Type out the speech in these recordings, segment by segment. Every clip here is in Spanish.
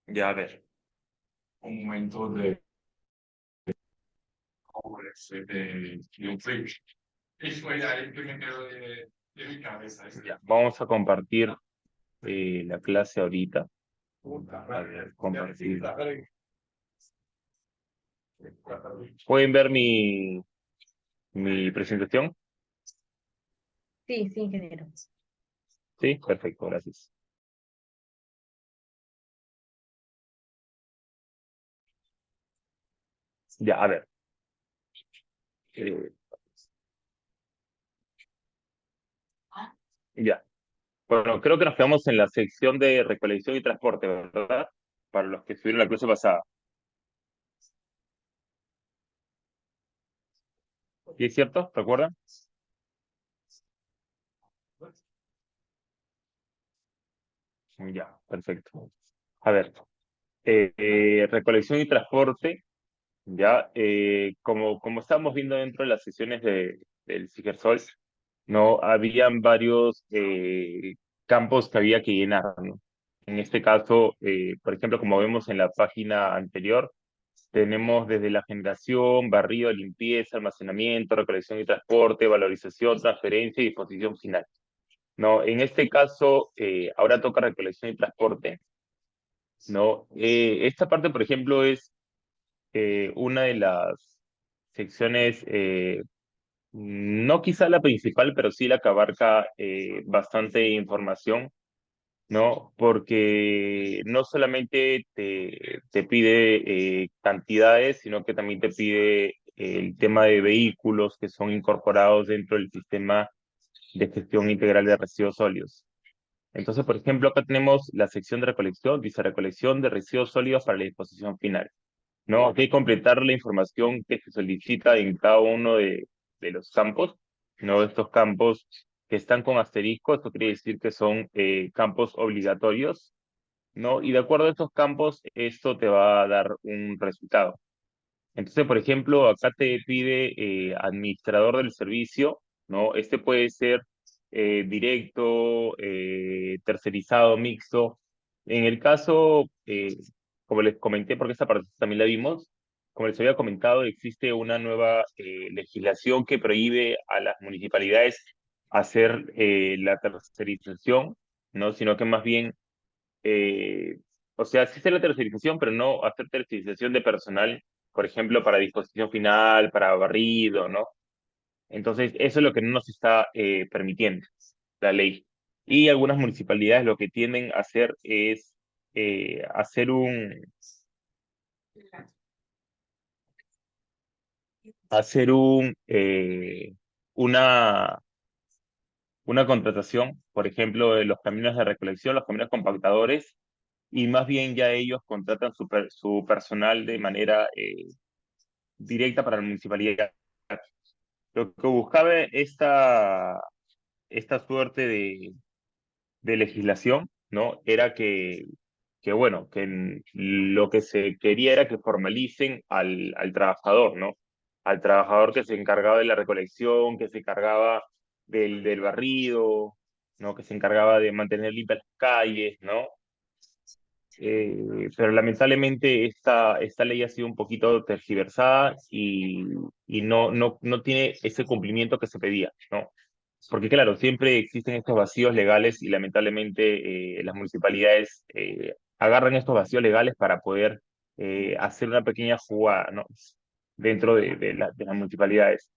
Ya, a ver. Un momento de un frío. Y fue ahí que me quedó de mi cabeza. Ya, vamos a compartir la clase ahorita. A ver, compartir. ¿Pueden ver mi presentación? Sí, sí, ingeniero. Sí, perfecto, gracias. Ya, a ver. eh, ya. Bueno, creo que nos quedamos en la sección de recolección y transporte, ¿verdad? Para los que estuvieron en la clase pasada. ¿Sí es cierto? ¿Recuerdan? Ya, perfecto. A ver, recolección y transporte, ya, como estábamos viendo dentro de las sesiones del Sigersol, no habían varios campos que había que llenar, ¿no? En este caso, por ejemplo, como vemos en la página anterior, tenemos desde la generación, barrido, limpieza, almacenamiento, recolección y transporte, valorización, transferencia y disposición final. No, en este caso, ahora toca recolección y transporte, ¿no? Esta parte, por ejemplo, es una de las secciones, no quizá la principal, pero sí la que abarca bastante información, ¿no? Porque no solamente te pide cantidades, sino que también te pide el tema de vehículos que son incorporados dentro del sistema de gestión integral de residuos sólidos. Entonces, por ejemplo, acá tenemos la sección de recolección, dice recolección de residuos sólidos para la disposición final. ¿No? Hay que completar la información que se solicita en cada uno de los campos, ¿no? Estos campos que están con asterisco, esto quiere decir que son campos obligatorios, ¿no? Y de acuerdo a estos campos, esto te va a dar un resultado. Entonces, por ejemplo, acá te pide administrador del servicio, ¿no? Este puede ser directo, tercerizado, mixto. En el caso, como les comenté, porque esta parte también la vimos, como les había comentado, existe una nueva legislación que prohíbe a las municipalidades hacer la tercerización, ¿no? Sino que más bien eh, o sea, sí hacer la tercerización, pero no hacer tercerización de personal, por ejemplo, para disposición final, para barrido, ¿no? Entonces, eso es lo que no nos está permitiendo la ley. Y algunas municipalidades lo que tienden a hacer es hacer hacer una, una contratación, por ejemplo, de los caminos de recolección, los caminos compactadores, y más bien ya ellos contratan su personal de manera directa para la municipalidad. Lo que buscaba esta suerte de legislación, ¿no? Era que bueno, lo que se quería era que formalicen al trabajador, ¿no? Al trabajador que se encargaba de la recolección, que se encargaba del barrido, ¿no? Que se encargaba de mantener limpias las calles, ¿no? Pero lamentablemente esta ley ha sido un poquito tergiversada y no tiene ese cumplimiento que se pedía, ¿no? Porque claro, siempre existen estos vacíos legales y lamentablemente las municipalidades agarran estos vacíos legales para poder hacer una pequeña jugada, ¿no? Dentro de las municipalidades.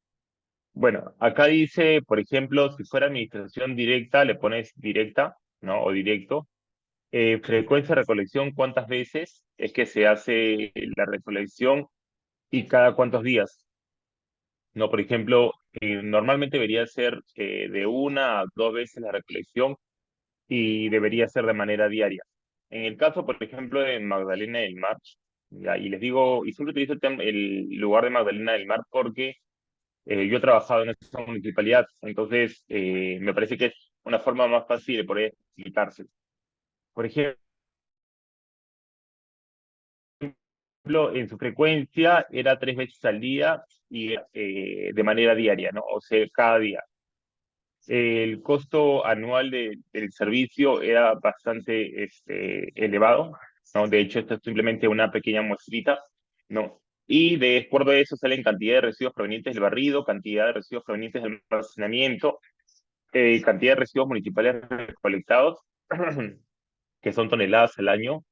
Bueno, acá dice, por ejemplo, si fuera administración directa, le pones directa, ¿no? O directo. Frecuencia de recolección, ¿cuántas veces es que se hace la recolección y cada cuántos días? No, por ejemplo, normalmente debería ser de una a dos veces la recolección y debería ser de manera diaria. En el caso, por ejemplo, de Magdalena del Mar, ya, y les digo, y siempre utilizo el lugar de Magdalena del Mar porque yo he trabajado en esa municipalidad, entonces me parece que es una forma más fácil de poder explicarse. Por ejemplo, en su frecuencia era tres veces al día y de manera diaria, ¿no? O sea, cada día. El costo anual del servicio era bastante elevado, ¿no? De hecho, esto es simplemente una pequeña muestrita, ¿no? Y de acuerdo a eso salen cantidad de residuos provenientes del barrido, cantidad de residuos provenientes del almacenamiento, cantidad de residuos municipales recolectados, que son toneladas al año,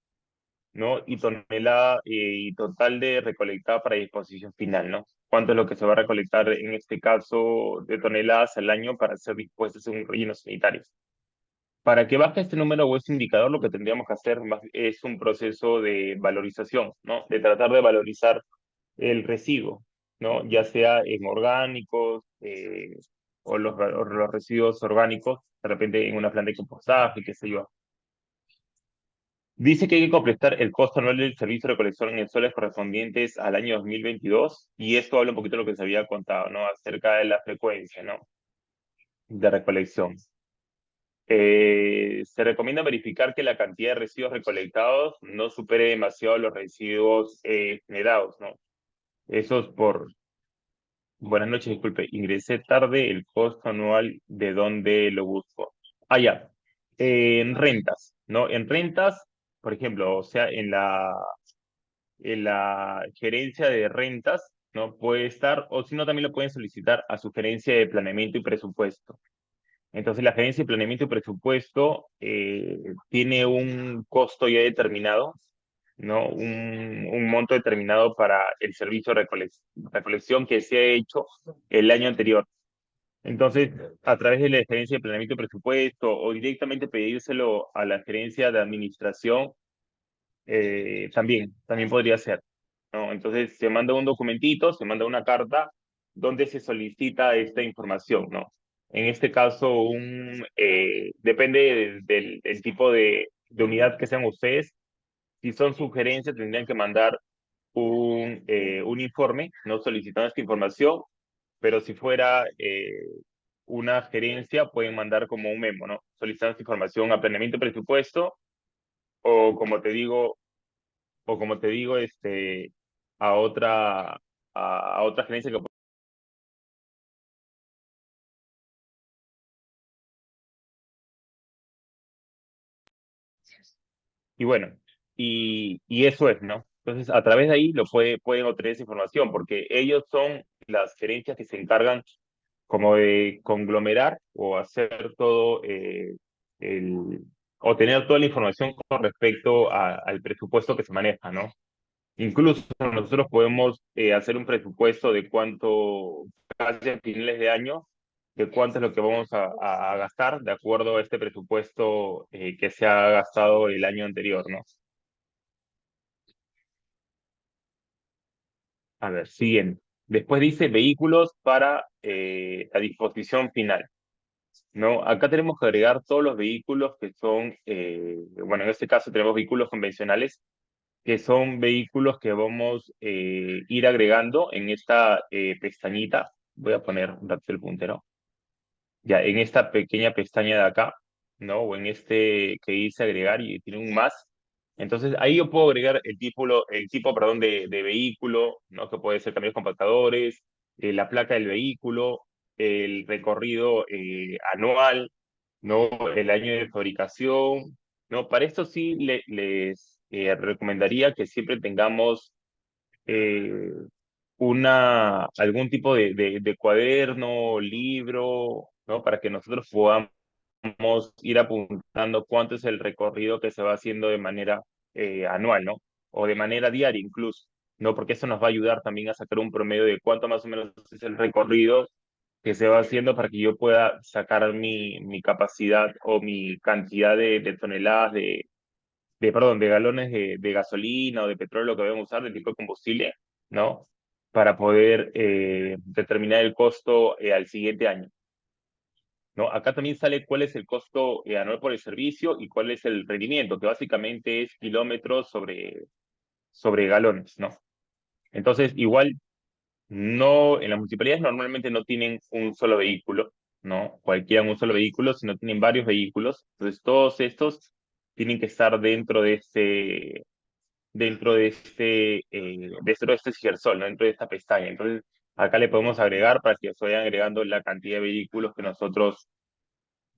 ¿no? Y tonelada y total de recolectada para disposición final, ¿no? ¿Cuánto es lo que se va a recolectar en este caso de toneladas al año para ser dispuestas en un relleno sanitario? Para que baje este número o este indicador, lo que tendríamos que hacer es un proceso de valorización, ¿no? De tratar de valorizar el residuo, ¿no? Ya sea en orgánicos o los residuos orgánicos, de repente en una planta de compostaje, qué sé yo. Dice que hay que completar el costo anual del servicio de recolección en soles correspondientes al año 2022 y esto habla un poquito de lo que se había contado, ¿no? Acerca de la frecuencia, ¿no? De recolección. Se recomienda verificar que la cantidad de residuos recolectados no supere demasiado los residuos generados, ¿no? Eso es por... Buenas noches, disculpe, ingresé tarde el costo anual de dónde lo busco. Ah, ya. En rentas, ¿no? En rentas, por ejemplo, o sea, en la gerencia de rentas, ¿no? Puede estar, o si no, también lo pueden solicitar a su gerencia de planeamiento y presupuesto. Entonces, la gerencia de planeamiento y presupuesto tiene un costo ya determinado, ¿no? Un monto determinado para el servicio de recolección que se ha hecho el año anterior. Entonces, a través de la gerencia de planeamiento y presupuesto o directamente pedírselo a la gerencia de administración, también podría ser, ¿no? Entonces se manda un documentito, se manda una carta donde se solicita esta información, ¿no? En este caso, depende del tipo de unidad que sean ustedes. Si son sugerencias, tendrían que mandar un informe, ¿no? Solicitando esta información, pero si fuera una gerencia, pueden mandar como un memo, ¿no? Solicitando esta información a planeamiento y presupuesto, o como te digo, a a otra agencia que... Y bueno, y eso es, ¿no? Entonces, a través de ahí pueden obtener esa información, porque ellos son las gerencias que se encargan como de conglomerar o hacer todo, el, o tener toda la información con respecto al presupuesto que se maneja, ¿no? Incluso nosotros podemos hacer un presupuesto de cuánto, casi a finales de año, de cuánto es lo que vamos a gastar de acuerdo a este presupuesto que se ha gastado el año anterior, ¿no? A ver, siguiente. Después dice vehículos para a disposición final, ¿no? Acá tenemos que agregar todos los vehículos que son, bueno, en este caso tenemos vehículos convencionales que son vehículos que vamos a ir agregando en esta pestañita. Voy a poner un rato el puntero. Ya, en esta pequeña pestaña de acá, ¿no? O en este que dice agregar y tiene un más. Entonces, ahí yo puedo agregar el tipo, perdón, de vehículo, ¿no? Que puede ser cambios compactadores, la placa del vehículo, el recorrido anual, ¿no? El año de fabricación, ¿no? Para esto sí les recomendaría que siempre tengamos eh, algún tipo de cuaderno, libro, ¿no? Para que nosotros podamos ir apuntando cuánto es el recorrido que se va haciendo de manera anual, ¿no? O de manera diaria incluso, ¿no? Porque eso nos va a ayudar también a sacar un promedio de cuánto más o menos es el recorrido que se va haciendo para que yo pueda sacar mi capacidad o mi cantidad de toneladas perdón, de galones de gasolina o de petróleo que debemos usar, del tipo de combustible, ¿no? Para poder determinar el costo al siguiente año, ¿no? Acá también sale cuál es el costo anual por el servicio y cuál es el rendimiento, que básicamente es kilómetros sobre galones, ¿no? Entonces, igual, no, en las municipalidades normalmente no tienen un solo vehículo, ¿no? Cualquiera un solo vehículo, sino tienen varios vehículos. Entonces, todos estos tienen que estar dentro de este Sigersol, ¿no? Dentro de esta pestaña. Entonces, acá le podemos agregar para que se vayan agregando la cantidad de vehículos que nosotros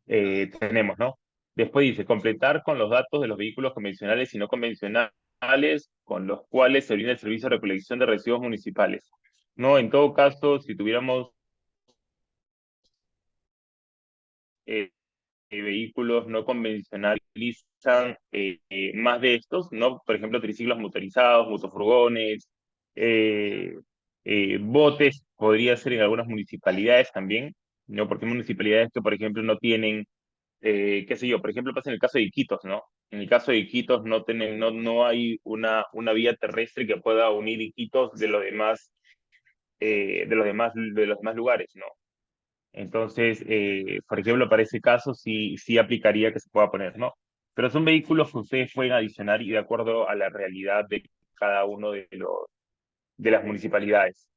tenemos, ¿no? Después dice, completar con los datos de los vehículos convencionales y no convencionales con los cuales se brinda el servicio de recolección de residuos municipales. No, en todo caso, si tuviéramos eh, vehículos no convencionalizan más de estos, ¿no? Por ejemplo, triciclos motorizados, motofurgones, eh, botes, podría ser en algunas municipalidades también, ¿no? Porque hay municipalidades que, por ejemplo, no tienen, qué sé yo, por ejemplo, pasa en el caso de Iquitos, ¿no? En el caso de Iquitos no hay una vía terrestre que pueda unir Iquitos de los demás lugares, ¿no? Entonces, por ejemplo, para ese caso sí aplicaría que se pueda poner, ¿no? Pero son vehículos que ustedes pueden adicionar y de acuerdo a la realidad de cada uno de las municipalidades.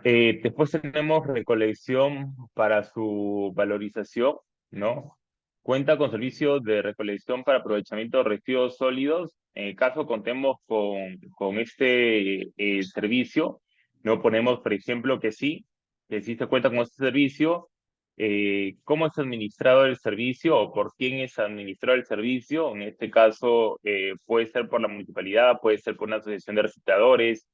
Después tenemos recolección para su valorización, ¿no? Cuenta con servicios de recolección para aprovechamiento de residuos sólidos. En el caso contemos con este servicio, no ponemos, por ejemplo, que sí se cuenta con este servicio. ¿Cómo es administrado el servicio o por quién es administrado el servicio? En este caso, puede ser por la municipalidad, puede ser por una asociación de recicladores,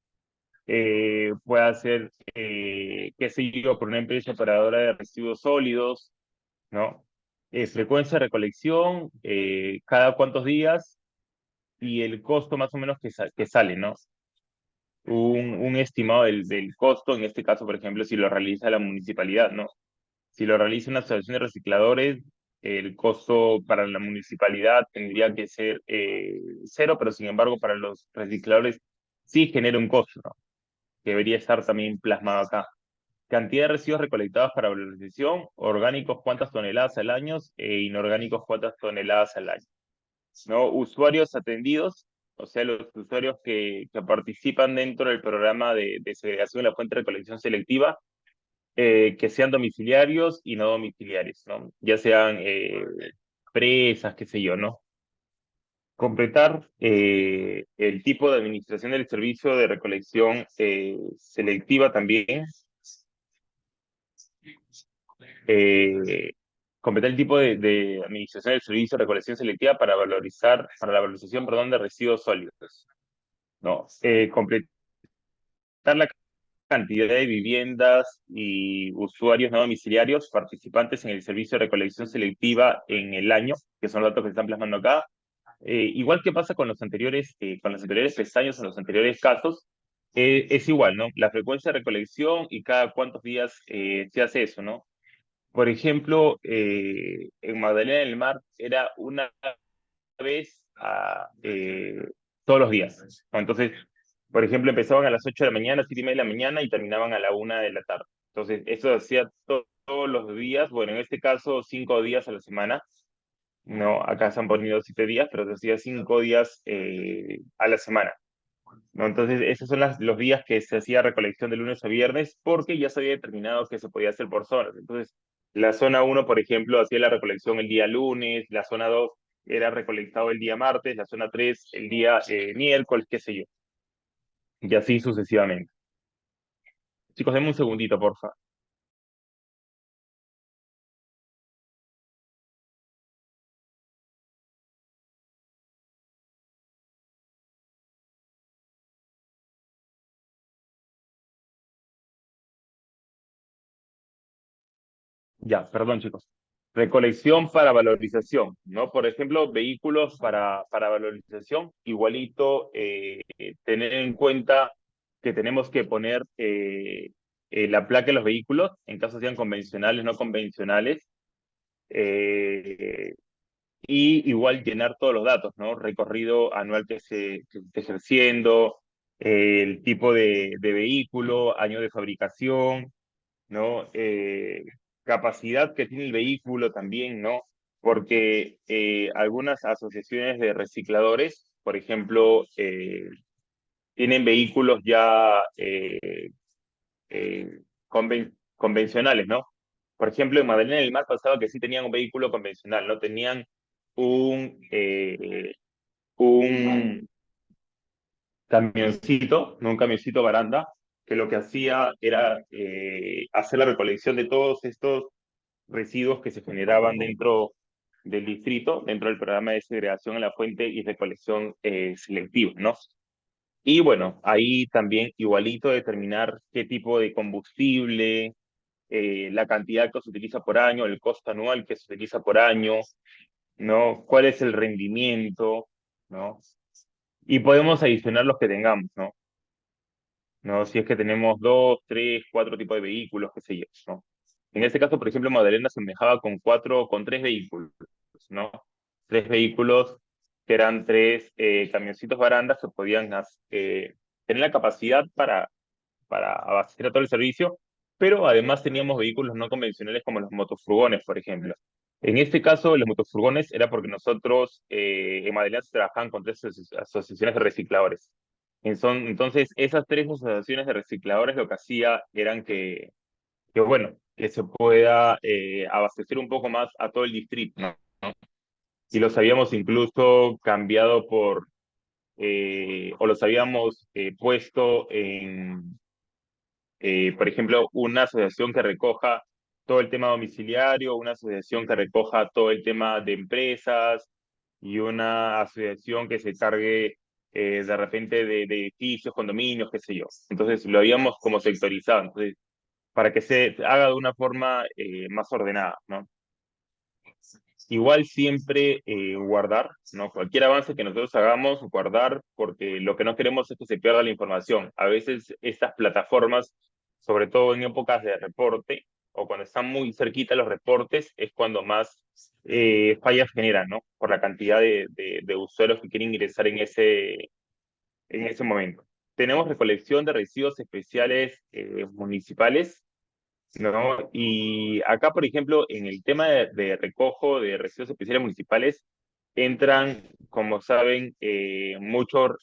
puede ser, qué sé yo, por una empresa operadora de residuos sólidos, ¿no? Frecuencia de recolección, cada cuántos días y el costo más o menos que sale, ¿no? Un estimado del costo, en este caso, por ejemplo, si lo realiza la municipalidad, ¿no? Si lo realiza una asociación de recicladores, el costo para la municipalidad tendría que ser cero, pero sin embargo para los recicladores sí genera un costo, ¿no? Que debería estar también plasmado acá. Cantidad de residuos recolectados para valorización, orgánicos cuántas toneladas al año inorgánicos cuántas toneladas al año. ¿No? Usuarios atendidos, o sea, los usuarios que participan dentro del programa de segregación de la fuente de recolección selectiva, que sean domiciliarios y no domiciliarios, ¿no? Ya sean presas, qué sé yo, ¿no? Completar el tipo de administración del servicio de recolección selectiva también. eh, Completar el tipo de administración del servicio de recolección selectiva para la valorización, perdón, de residuos sólidos. No, completar la cantidad de viviendas y usuarios no domiciliarios participantes en el servicio de recolección selectiva en el año, que son los datos que se están plasmando acá. Igual que pasa con los anteriores pestañas, en los anteriores casos, es igual, ¿no? La frecuencia de recolección y cada cuántos días se hace eso, ¿no? Por ejemplo, en Magdalena del Mar era una vez todos los días, ¿no? Entonces, por ejemplo, empezaban a las 8 de la mañana, 7 y media de la mañana y terminaban a la 1 de la tarde. Entonces, eso hacía todos los días, bueno, en este caso 5 días a la semana, no, acá se han ponido 7 días, pero se hacía 5 días a la semana. ¿No? Entonces, esos son los días que se hacía recolección de lunes a viernes porque ya se había determinado que se podía hacer por zonas. Entonces, la zona uno, por ejemplo, hacía la recolección el día lunes, la zona 2 era recolectado el día martes, la zona 3 el día miércoles, qué sé yo, y así sucesivamente. Chicos, denme un segundito, porfa. Ya, perdón, chicos. Recolección para valorización, ¿no? Por ejemplo, vehículos para valorización, igualito, tener en cuenta que tenemos que poner la placa de los vehículos, en caso sean convencionales, no convencionales, eh, y igual llenar todos los datos, ¿no? Recorrido anual que se esté ejerciendo, el tipo de vehículo, año de fabricación, ¿no? Capacidad que tiene el vehículo también, ¿no? Porque algunas asociaciones de recicladores, por ejemplo, tienen vehículos ya convencionales, ¿no? Por ejemplo, en Magdalena del Mar pasaba que sí tenían un vehículo convencional, ¿no? Tenían un camioncito, no un camioncito baranda, que lo que hacía era hacer la recolección de todos estos residuos que se generaban dentro del distrito, dentro del programa de segregación en la fuente y recolección selectiva, ¿no? Y bueno, ahí también igualito determinar qué tipo de combustible, la cantidad que se utiliza por año, el costo anual que se utiliza por año, ¿no? ¿Cuál es el rendimiento, ¿no? Y podemos adicionar los que tengamos, ¿no? ¿No? Si es que tenemos dos, tres, cuatro tipos de vehículos, qué sé yo, ¿no? En este caso, por ejemplo, Magdalena se manejaba con tres vehículos, ¿no? Tres vehículos que eran tres camioncitos barandas que podían tener la capacidad para abastecer a todo el servicio, pero además teníamos vehículos no convencionales como los motofurgones, por ejemplo. En este caso, los motofurgones era porque nosotros en Magdalena se trabajaban con tres asociaciones de recicladores. Entonces, esas tres asociaciones de recicladores lo que hacía eran que bueno, que se pueda abastecer un poco más a todo el distrito, ¿no? Y los habíamos incluso cambiado o los habíamos puesto por ejemplo, una asociación que recoja todo el tema domiciliario, una asociación que recoja todo el tema de empresas y una asociación que se cargue de repente de edificios, condominios, qué sé yo. Entonces lo habíamos como sectorizado, entonces, para que se haga de una forma más ordenada, ¿no? Igual siempre guardar, ¿no? Cualquier avance que nosotros hagamos, guardar, porque lo que no queremos es que se pierda la información. A veces estas plataformas, sobre todo en épocas de reporte, o cuando están muy cerquita los reportes, es cuando más fallas generan, ¿no? Por la cantidad de usuarios que quieren ingresar en ese momento. Tenemos recolección de residuos especiales municipales, ¿no? Y acá, por ejemplo, en el tema de recojo de residuos especiales municipales, entran, como saben, muchos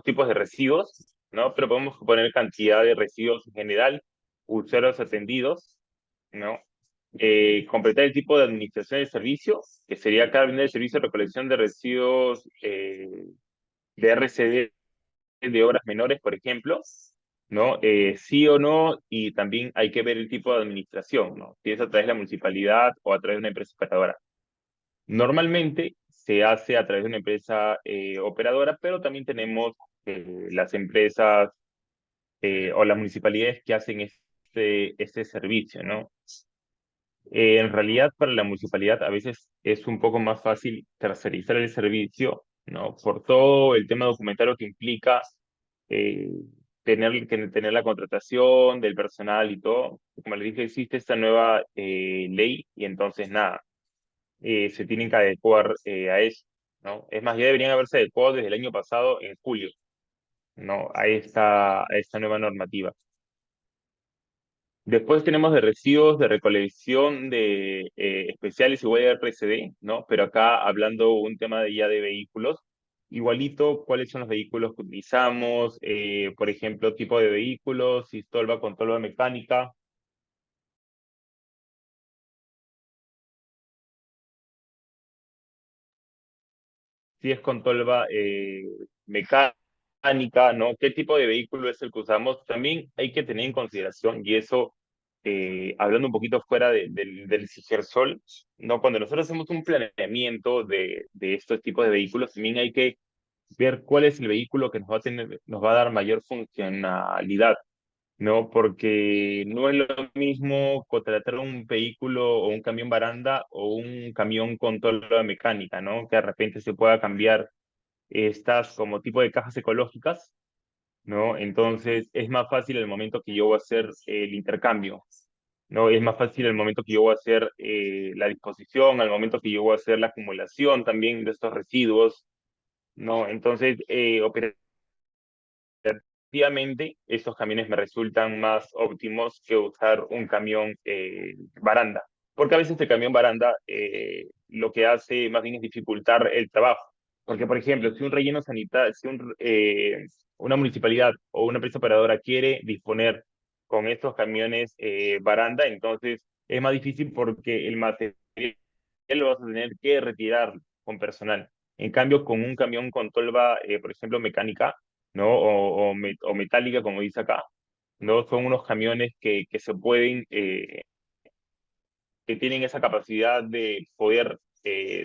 tipos de residuos, ¿no? Pero podemos poner cantidad de residuos en general, usuarios atendidos, ¿no? Completar el tipo de administración del servicio, que sería acá viene el servicio de recolección de residuos de RCD de obras menores, por ejemplo, ¿no? Sí o no, y también hay que ver el tipo de administración, ¿no? Si es a través de la municipalidad o a través de una empresa operadora. Normalmente se hace a través de una empresa operadora, pero también tenemos las empresas o las municipalidades que hacen este servicio, ¿no? En realidad, para la municipalidad a veces es un poco más fácil tercerizar el servicio, ¿no? Por todo el tema documentario que implica eh, que tener la contratación del personal y todo. Como les dije, existe esta nueva ley y entonces nada, se tienen que adecuar a eso, ¿no? Es más, ya deberían haberse adecuado desde el año pasado, en julio, ¿no? A esta nueva normativa. Después tenemos de residuos de recolección de especiales igual de RCD, ¿no? Pero acá hablando un tema de ya de vehículos, igualito, cuáles son los vehículos que utilizamos, por ejemplo, tipo de vehículos, si es tolva con tolva mecánica, si es con tolva mecánica, ¿no? ¿Qué tipo de vehículo es el que usamos? También hay que tener en consideración, y eso, hablando un poquito fuera del Cigersol, ¿no? Cuando nosotros hacemos un planeamiento de estos tipos de vehículos, también hay que ver cuál es el vehículo que nos va a dar mayor funcionalidad, ¿no? Porque no es lo mismo contratar un vehículo o un camión baranda o un camión con tolva mecánica, ¿no? Que de repente se pueda cambiar estas como tipo de cajas ecológicas, ¿no? Entonces es más fácil el momento que yo voy a hacer el intercambio, ¿no? Es más fácil el momento que yo voy a hacer la disposición, al momento que yo voy a hacer la acumulación también de estos residuos, ¿no? Entonces, operativamente, estos camiones me resultan más óptimos que usar un camión baranda, porque a veces el camión baranda lo que hace más bien es dificultar el trabajo. Porque, por ejemplo, si un relleno sanitario, una municipalidad o una empresa operadora quiere disponer con estos camiones baranda, entonces es más difícil porque el material lo vas a tener que retirar con personal. En cambio, con un camión con tolva, por ejemplo, mecánica, ¿no? O metálica, como dice acá, ¿no? Son unos camiones que se pueden que tienen esa capacidad de poder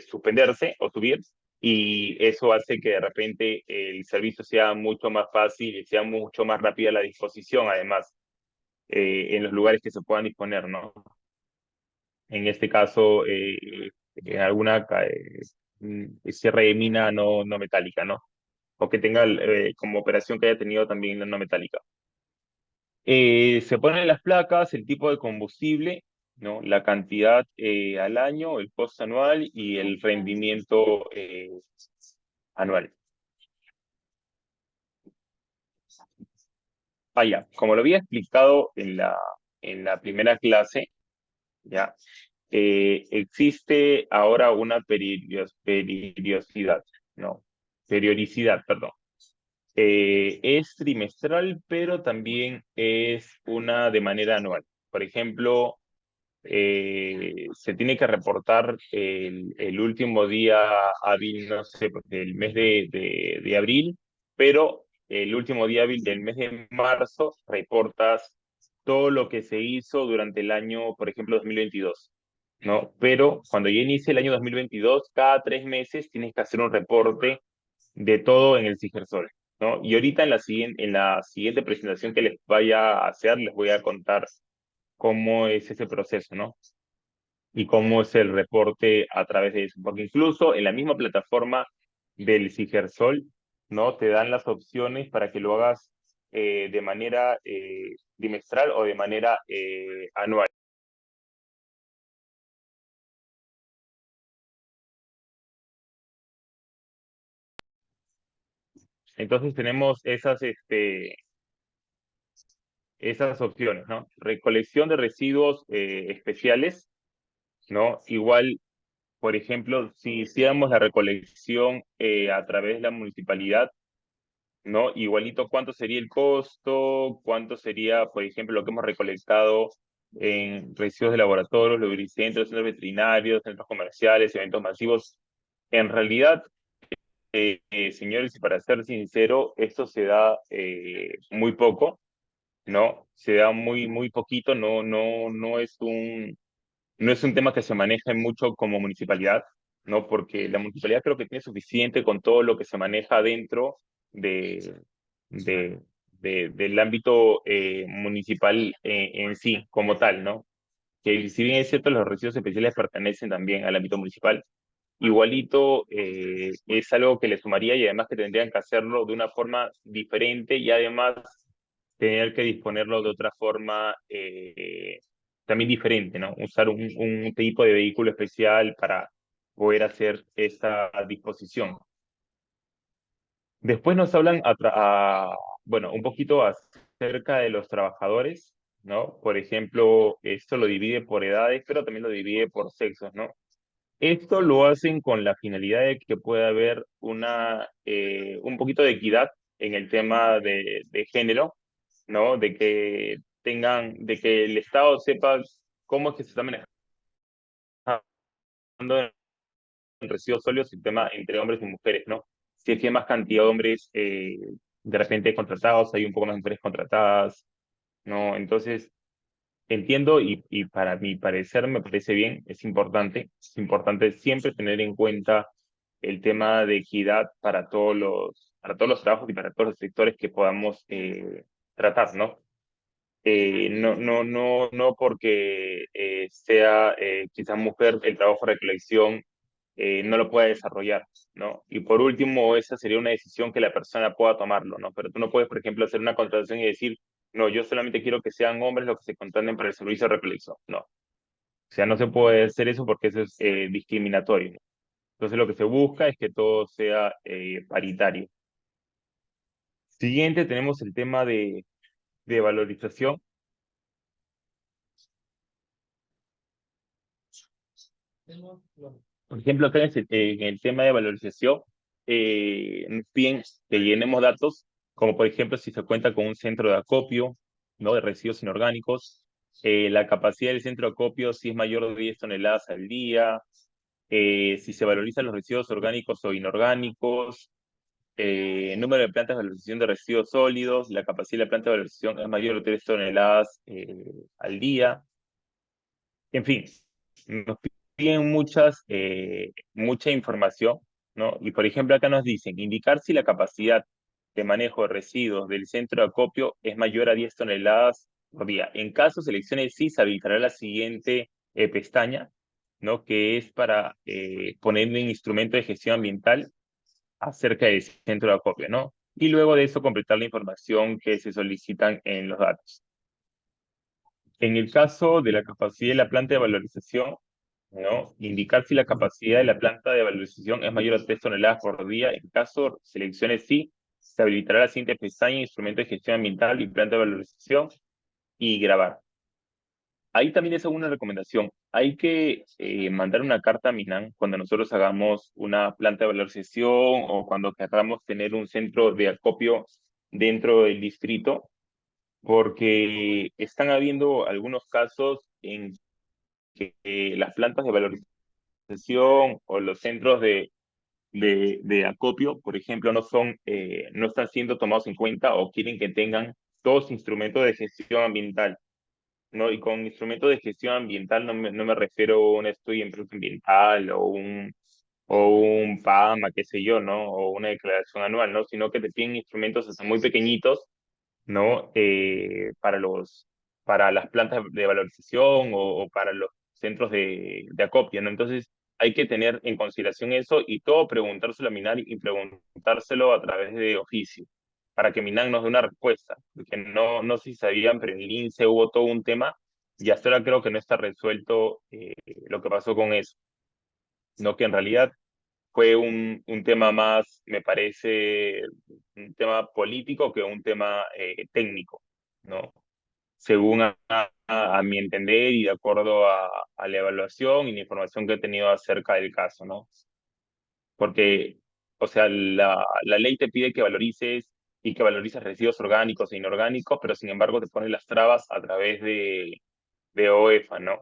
suspenderse o subir, y eso hace que de repente el servicio sea mucho más fácil y sea mucho más rápida la disposición, además, en los lugares que se puedan disponer, ¿no? En este caso, en alguna cierre de mina no metálica, ¿no? O que tenga como operación que haya tenido también la no metálica. Se ponen las placas, el tipo de combustible, ¿no? La cantidad al año, el costo anual y el rendimiento anual. Ya, como lo había explicado en la primera clase, ya, existe ahora una periodicidad, ¿no? Periodicidad, perdón. Es trimestral, pero también es una de manera anual. Por ejemplo, se tiene que reportar el último día hábil, no sé, pues, del mes de abril, pero el último día hábil del mes de marzo reportas todo lo que se hizo durante el año, por ejemplo, 2022, ¿no? Pero cuando ya inicie el año 2022, cada 3 meses tienes que hacer un reporte de todo en el Sigersol, ¿no? Y ahorita en la siguiente presentación que les vaya a hacer, les voy a contar cómo es ese proceso, ¿no? Y cómo es el reporte a través de eso. Porque incluso en la misma plataforma del Sigersol, ¿no? Te dan las opciones para que lo hagas de manera trimestral o de manera anual. Entonces tenemos esas opciones, ¿no? Recolección de residuos especiales, ¿no? Igual, por ejemplo, si hiciéramos la recolección a través de la municipalidad, ¿no? Igualito, ¿cuánto sería el costo? ¿Cuánto sería, por ejemplo, lo que hemos recolectado en residuos de laboratorios, lubricentros, centros veterinarios, centros comerciales, eventos masivos? En realidad, señores, y para ser sincero, esto se da muy poco, ¿no? Se da muy poquito, no es un tema que se maneje mucho como municipalidad, ¿no? Porque la municipalidad creo que tiene suficiente con todo lo que se maneja dentro de, de, del ámbito municipal en sí, como tal, ¿no? Que si bien es cierto, los residuos especiales pertenecen también al ámbito municipal, igualito es algo que le sumaría y además que tendrían que hacerlo de una forma diferente y además tener que disponerlo de otra forma también diferente, ¿no? Usar un tipo de vehículo especial para poder hacer esa disposición. Después nos hablan, bueno, un poquito acerca de los trabajadores, ¿no? Por ejemplo, esto lo divide por edades, pero también lo divide por sexos, ¿no? Esto lo hacen con la finalidad de que pueda haber un poquito de equidad en el tema de género, ¿no? De que el Estado sepa cómo es que se está manejando en residuos sólidos el tema entre hombres y mujeres, ¿no? Si es que hay más cantidad de hombres de repente contratados, hay un poco más de mujeres contratadas, ¿no? Entonces, entiendo y para mi parecer me parece bien, es importante siempre tener en cuenta el tema de equidad para todos los trabajos y para todos los sectores que podamos tratar, ¿no? No porque sea quizás mujer el trabajo de recolección no lo pueda desarrollar, ¿no? Y por último, esa sería una decisión que la persona pueda tomarlo, ¿no? Pero tú no puedes, por ejemplo, hacer una contratación y decir, no, yo solamente quiero que sean hombres los que se contraten para el servicio de recolección. No. O sea, no se puede hacer eso porque eso es discriminatorio, ¿no? Entonces lo que se busca es que todo sea paritario. Siguiente, tenemos el tema de valorización. Por ejemplo, acá en el tema de valorización, nos piden que llenemos datos, como por ejemplo si se cuenta con un centro de acopio, ¿no? De residuos inorgánicos, la capacidad del centro de acopio si es mayor de 10 toneladas al día, si se valorizan los residuos orgánicos o inorgánicos, número de plantas de valorización de residuos sólidos, la capacidad de la planta de valorización es mayor de 3 toneladas al día, en fin. nos piden mucha información, ¿no? Y por ejemplo, acá nos dicen indicar si la capacidad de manejo de residuos del centro de acopio es mayor a 10 toneladas por día. En caso seleccione sí, se habilitará la siguiente pestaña, ¿no? Que es para poner un instrumento de gestión ambiental acerca del centro de acopio, ¿no? Y luego de eso completar la información que se solicitan en los datos. En el caso de la capacidad de la planta de valorización, ¿no? Indicar si la capacidad de la planta de valorización es mayor a 3 toneladas por día. En caso seleccione sí, se habilitará la siguiente pestaña, instrumento de gestión ambiental y planta de valorización, y grabar. Ahí también es una recomendación. Hay que mandar una carta a Minan cuando nosotros hagamos una planta de valorización o cuando queramos tener un centro de acopio dentro del distrito, porque están habiendo algunos casos en que las plantas de valorización o los centros de acopio, por ejemplo, no están siendo tomados en cuenta o quieren que tengan dos instrumentos de gestión ambiental, ¿no? Y con instrumentos de gestión ambiental no me refiero a un estudio de impacto ambiental o un PAMA, qué sé yo, ¿no? O una declaración anual, ¿no? Sino que te piden instrumentos hasta muy pequeñitos, ¿no? Para las plantas de valorización o para los centros de acopio, ¿no? Entonces, hay que tener en consideración eso y todo preguntárselo a Minar y preguntárselo a través de oficio, para que Minar nos dé una respuesta, porque no sé si sabían, pero en el INSE hubo todo un tema y hasta ahora creo que no está resuelto lo que pasó con eso, ¿no? Que en realidad fue un tema más, me parece, un tema político que un tema técnico, ¿no? Según a mi entender y de acuerdo a la evaluación y la información que he tenido acerca del caso, ¿no? Porque, o sea, la ley te pide que valorices y que valorices residuos orgánicos e inorgánicos, pero sin embargo te pone las trabas a través de OEFA, ¿no?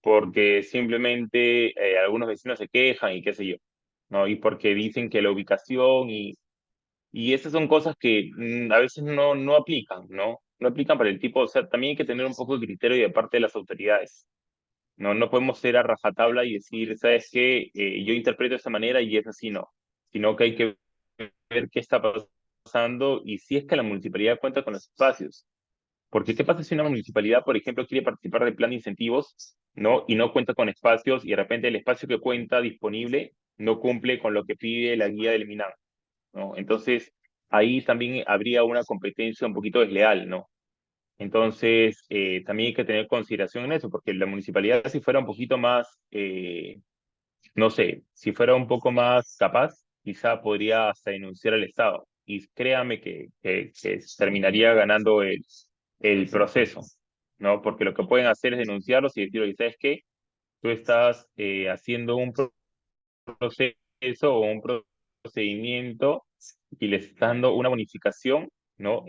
Porque simplemente algunos vecinos se quejan y qué sé yo, ¿no? Y porque dicen que la ubicación y esas son cosas que a veces no aplican, ¿no? No aplican para el tipo, o sea, también hay que tener un poco de criterio de parte de las autoridades, ¿no? No podemos ser a rajatabla y decir, ¿sabes qué? Yo interpreto de esta manera y es así, no. Sino que hay que ver qué está pasando y si es que la municipalidad cuenta con los espacios. Porque ¿qué pasa si una municipalidad, por ejemplo, quiere participar del plan de incentivos, ¿no? Y no cuenta con espacios y de repente el espacio que cuenta disponible no cumple con lo que pide la guía del MINAM, ¿no? Entonces, ahí también habría una competencia un poquito desleal, ¿no? Entonces, también hay que tener consideración en eso, porque la municipalidad, si fuera un poquito más, no sé, si fuera un poco más capaz, quizá podría hasta denunciar al Estado. Y créame que terminaría ganando el proceso, ¿no? Porque lo que pueden hacer es denunciarlos y decir, oye, ¿sabes qué? Tú estás haciendo un proceso o un procedimiento y les está dando una bonificación, ¿no?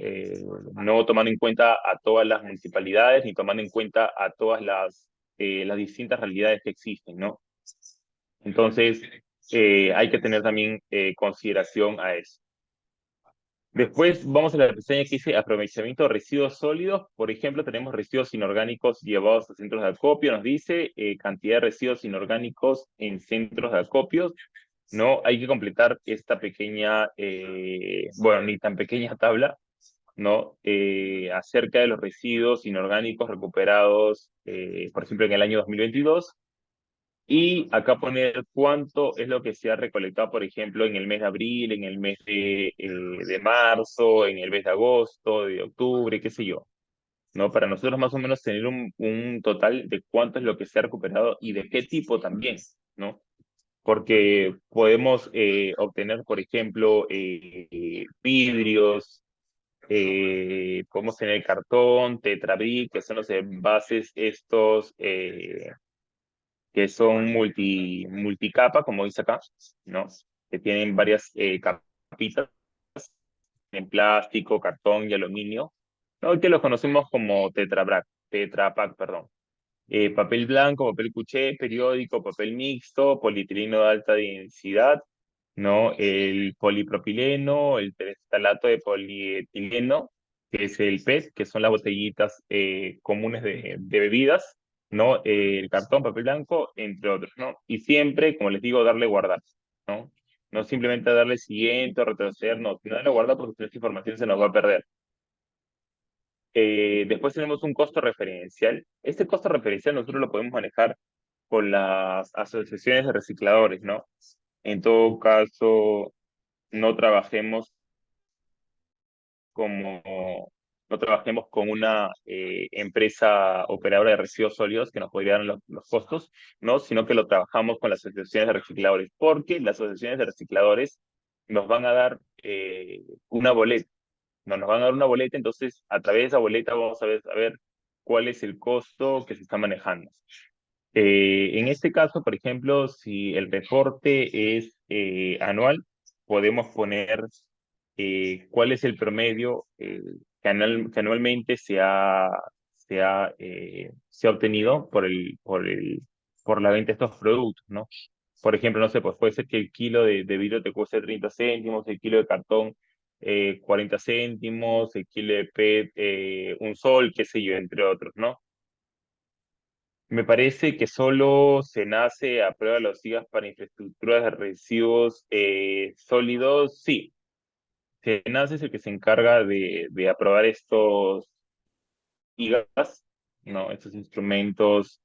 No tomando en cuenta a todas las municipalidades ni tomando en cuenta a todas las distintas realidades que existen, ¿no? Entonces, hay que tener también consideración a eso. Después vamos a la pestaña que dice aprovechamiento de residuos sólidos. Por ejemplo, tenemos residuos inorgánicos llevados a centros de acopio. Nos dice cantidad de residuos inorgánicos en centros de acopio. No, hay que completar esta pequeña, bueno, ni tan pequeña tabla, ¿no? Acerca de los residuos inorgánicos recuperados, por ejemplo, en el año 2022. Y acá poner cuánto es lo que se ha recolectado, por ejemplo, en el mes de abril, en el mes de marzo, en el mes de agosto, de octubre, qué sé yo, ¿no? Para nosotros más o menos tener un total de cuánto es lo que se ha recuperado y de qué tipo también, ¿no? Porque podemos obtener, por ejemplo, vidrios, podemos tener cartón, tetrabric, que son los envases estos que son multicapa, como dice acá, ¿no? Que tienen varias capitas en plástico, cartón y aluminio, ¿no? Que los conocemos como Tetra Pak, perdón. Papel blanco, papel cuché, periódico, papel mixto, polietileno de alta densidad, ¿no? El polipropileno, el terestalato de polietileno, que es el PET, que son las botellitas comunes de bebidas, ¿no? El cartón, papel blanco, entre otros, ¿no? Y siempre, como les digo, darle guardar, ¿no? No simplemente darle siguiente o retroceder, no, sino darle guardar porque si no, esta información se nos va a perder. Después tenemos un costo referencial. Este costo referencial nosotros lo podemos manejar con las asociaciones de recicladores, ¿no? En todo caso, no trabajemos como, no trabajemos con una empresa operadora de residuos sólidos que nos podría dar los costos, ¿no? Sino que lo trabajamos con las asociaciones de recicladores, porque las asociaciones de recicladores nos van a dar una boleta, no, nos van a dar una boleta, entonces a través de esa boleta vamos a ver cuál es el costo que se está manejando. En este caso, por ejemplo, si el reporte es anual, podemos poner cuál es el promedio que anualmente se ha obtenido por la venta de estos productos, ¿no? Por ejemplo, no sé, pues puede ser que el kilo de vidrio te cueste 30 céntimos, el kilo de cartón 40 céntimos, el kilo de PET un sol, qué sé yo, entre otros, ¿no? Me parece que solo se nace a prueba de los IGAs para infraestructuras de residuos sólidos. Sí, SENACE es el que se encarga de aprobar estos IGAs, ¿no? Estos instrumentos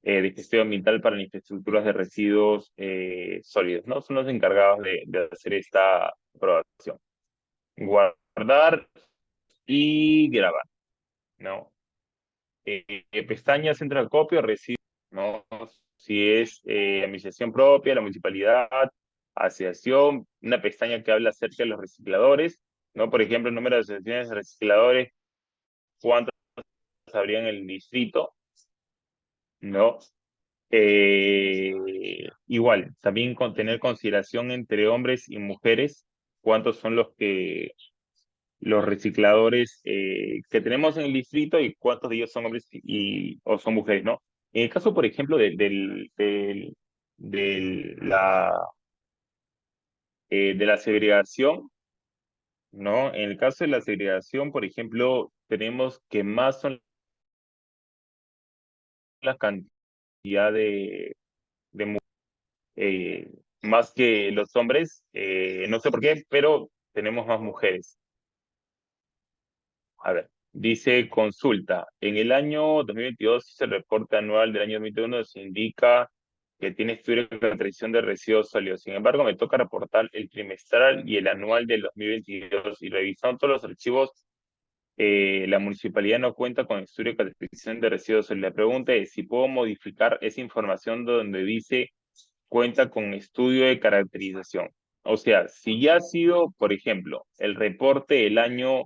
de gestión ambiental para infraestructuras de residuos sólidos, ¿no? Son los encargados de hacer esta aprobación. Guardar y grabar, ¿no? Pestaña centro de acopio, residuos, ¿no? Si es administración propia, la municipalidad, asociación, una pestaña que habla acerca de los recicladores, ¿no? Por ejemplo, el número de asociaciones de recicladores, cuántos habría en el distrito, ¿no? Igual, también con tener consideración entre hombres y mujeres, cuántos son los recicladores que tenemos en el distrito y cuántos de ellos son hombres o son mujeres, ¿no? En el caso, por ejemplo, de la segregación, ¿no? En el caso de la segregación, por ejemplo, tenemos que más son la cantidad de más que los hombres, no sé por qué, pero tenemos más mujeres. A ver, dice consulta. En el año 2022 hizo el reporte anual del año 2021, se indica que tiene estudio de caracterización de residuos sólidos. Sin embargo, me toca reportar el trimestral y el anual del 2022 y revisando todos los archivos, la municipalidad no cuenta con estudio de caracterización de residuos sólidos. La pregunta es si puedo modificar esa información donde dice cuenta con estudio de caracterización. O sea, si ya ha sido, por ejemplo, el reporte del año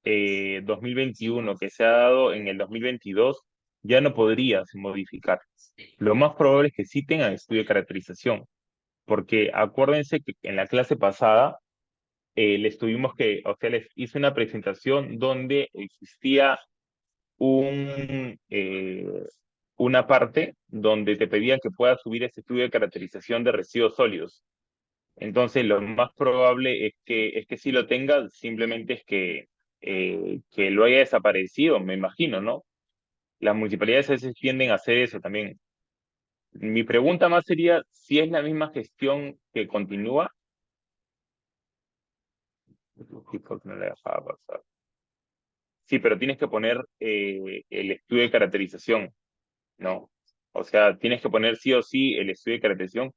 2021 que se ha dado en el 2022, ya no podrías modificar. Lo más probable es que sí tengan estudio de caracterización, porque acuérdense que en la clase pasada les tuvimos que, o sea, les hice una presentación donde existía un, una parte donde te pedían que puedas subir ese estudio de caracterización de residuos sólidos. Entonces, lo más probable es que si lo tengas, simplemente es que lo haya desaparecido, me imagino, ¿no? Las municipalidades a veces tienden a hacer eso también. Mi pregunta más sería si es la misma gestión que continúa. Sí, porque no le dejaba pasar. Sí, pero tienes que poner el estudio de caracterización, ¿no? O sea, tienes que poner sí o sí el estudio de caracterización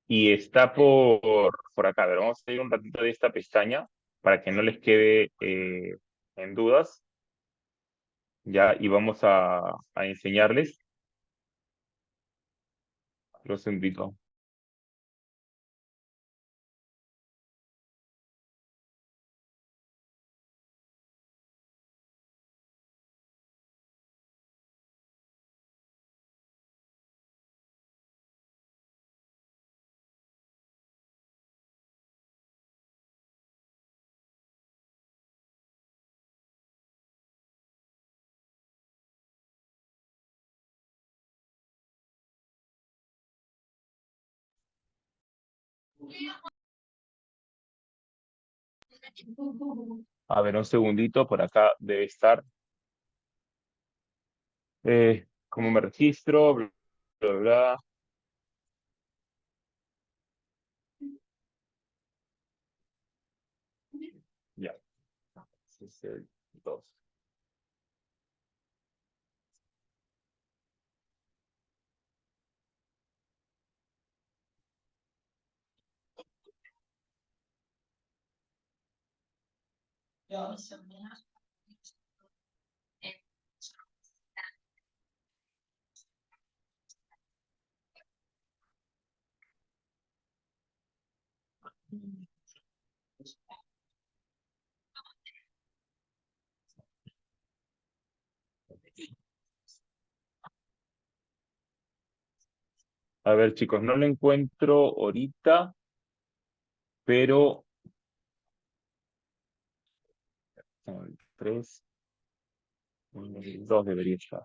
y está por acá. A ver, vamos a ir un ratito de esta pestaña para que no les quede en dudas, ¿ya? Y vamos a enseñarles. Los invito. A ver, un segundito, por acá debe estar. ¿Cómo me registro? Bla, bla, bla. Ya, ese es el 2. A ver, chicos, no lo encuentro ahorita, pero 3, 2 debería estar.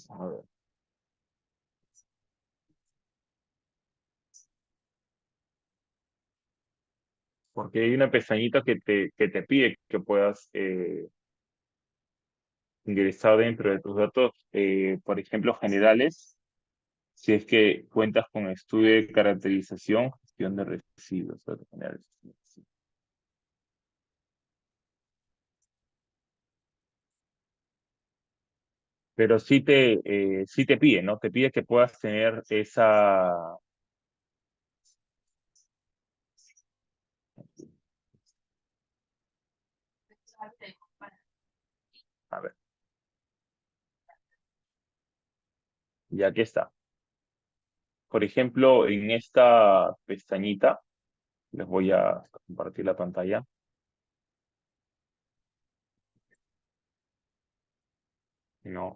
A ver, porque hay una pestañita que te pide que puedas ingresar dentro de tus datos, por ejemplo, generales, si es que cuentas con estudio de caracterización, gestión de residuos, datos generales. Pero sí te pide, ¿no? Te pide que puedas tener esa. A ver, ya que está. Por ejemplo, en esta pestañita, les voy a compartir la pantalla. No,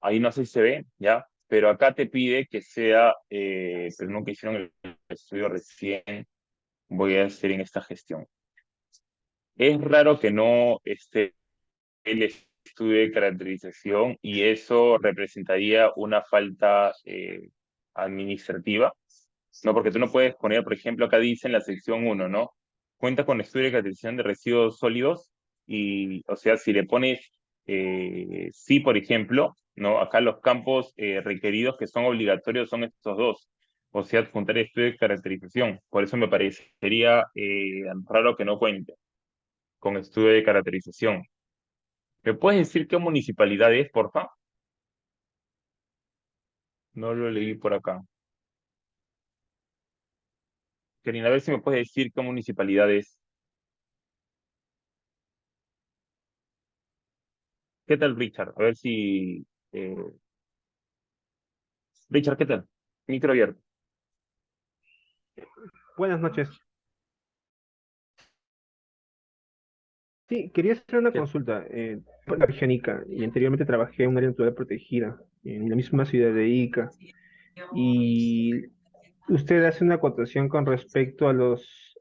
ahí no sé si se ve, ¿ya? Pero acá te pide que sea, pero no que hicieron el estudio recién, voy a hacer en esta gestión. Es raro que no esté el estudio de caracterización y eso representaría una falta administrativa, ¿no? Porque tú no puedes poner, por ejemplo, acá dice en la sección uno, ¿no? Cuenta con estudio de caracterización de residuos sólidos y, o sea, si le pones sí, por ejemplo, ¿no? Acá los campos requeridos que son obligatorios son estos dos. O sea, adjuntar estudio de caracterización. Por eso me parecería raro que no cuente con estudio de caracterización. ¿Me puedes decir qué municipalidad es, porfa? No lo leí por acá. Karina, a ver si me puedes decir qué municipalidad es. ¿Qué tal, Richard? A ver si... eh, Richard, ¿qué tal? Micro abierto. Buenas noches. Sí, quería hacer una ¿Qué- consulta. Soy de región Ica y anteriormente trabajé en un área natural protegida en la misma ciudad de Ica. Y usted hace una acotación con respecto a los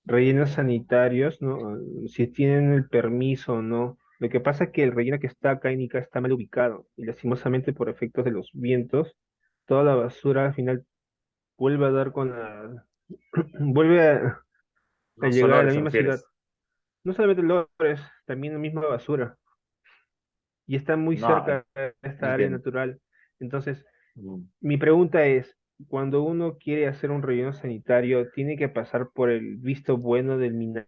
rellenos sanitarios, ¿no? Si tienen el permiso o no. Lo que pasa es que el relleno que está acá en Ica está mal ubicado y lastimosamente por efectos de los vientos, toda la basura al final vuelve a dar con la... vuelve a Los llegar a la olores, ¿te misma ciudad. refieres? No solamente olores, también la misma basura. Y está muy No, cerca de esta área entiendo. natural. Entonces, Mm. mi pregunta es, cuando uno quiere hacer un relleno sanitario, ¿tiene que pasar por el visto bueno del MINAM?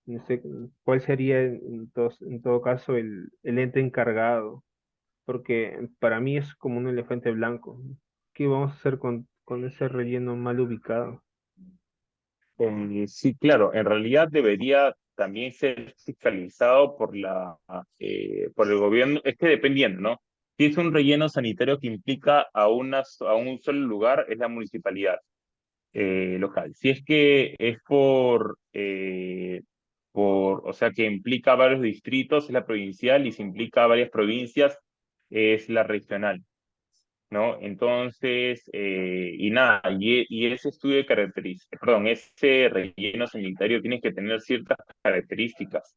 No sé cuál sería en todo caso el ente encargado, porque para mí es como un elefante blanco. ¿Qué vamos a hacer con ese relleno mal ubicado? Sí, claro, en realidad debería también ser fiscalizado por el gobierno. Es que dependiendo, ¿no? Si es un relleno sanitario que implica a un solo lugar, es la municipalidad local. Si es que es o sea, que implica varios distritos, es la provincial, y si implica varias provincias, es la regional, ¿no? Entonces, y nada, y ese estudio de características, perdón, ese relleno sanitario tiene que tener ciertas características,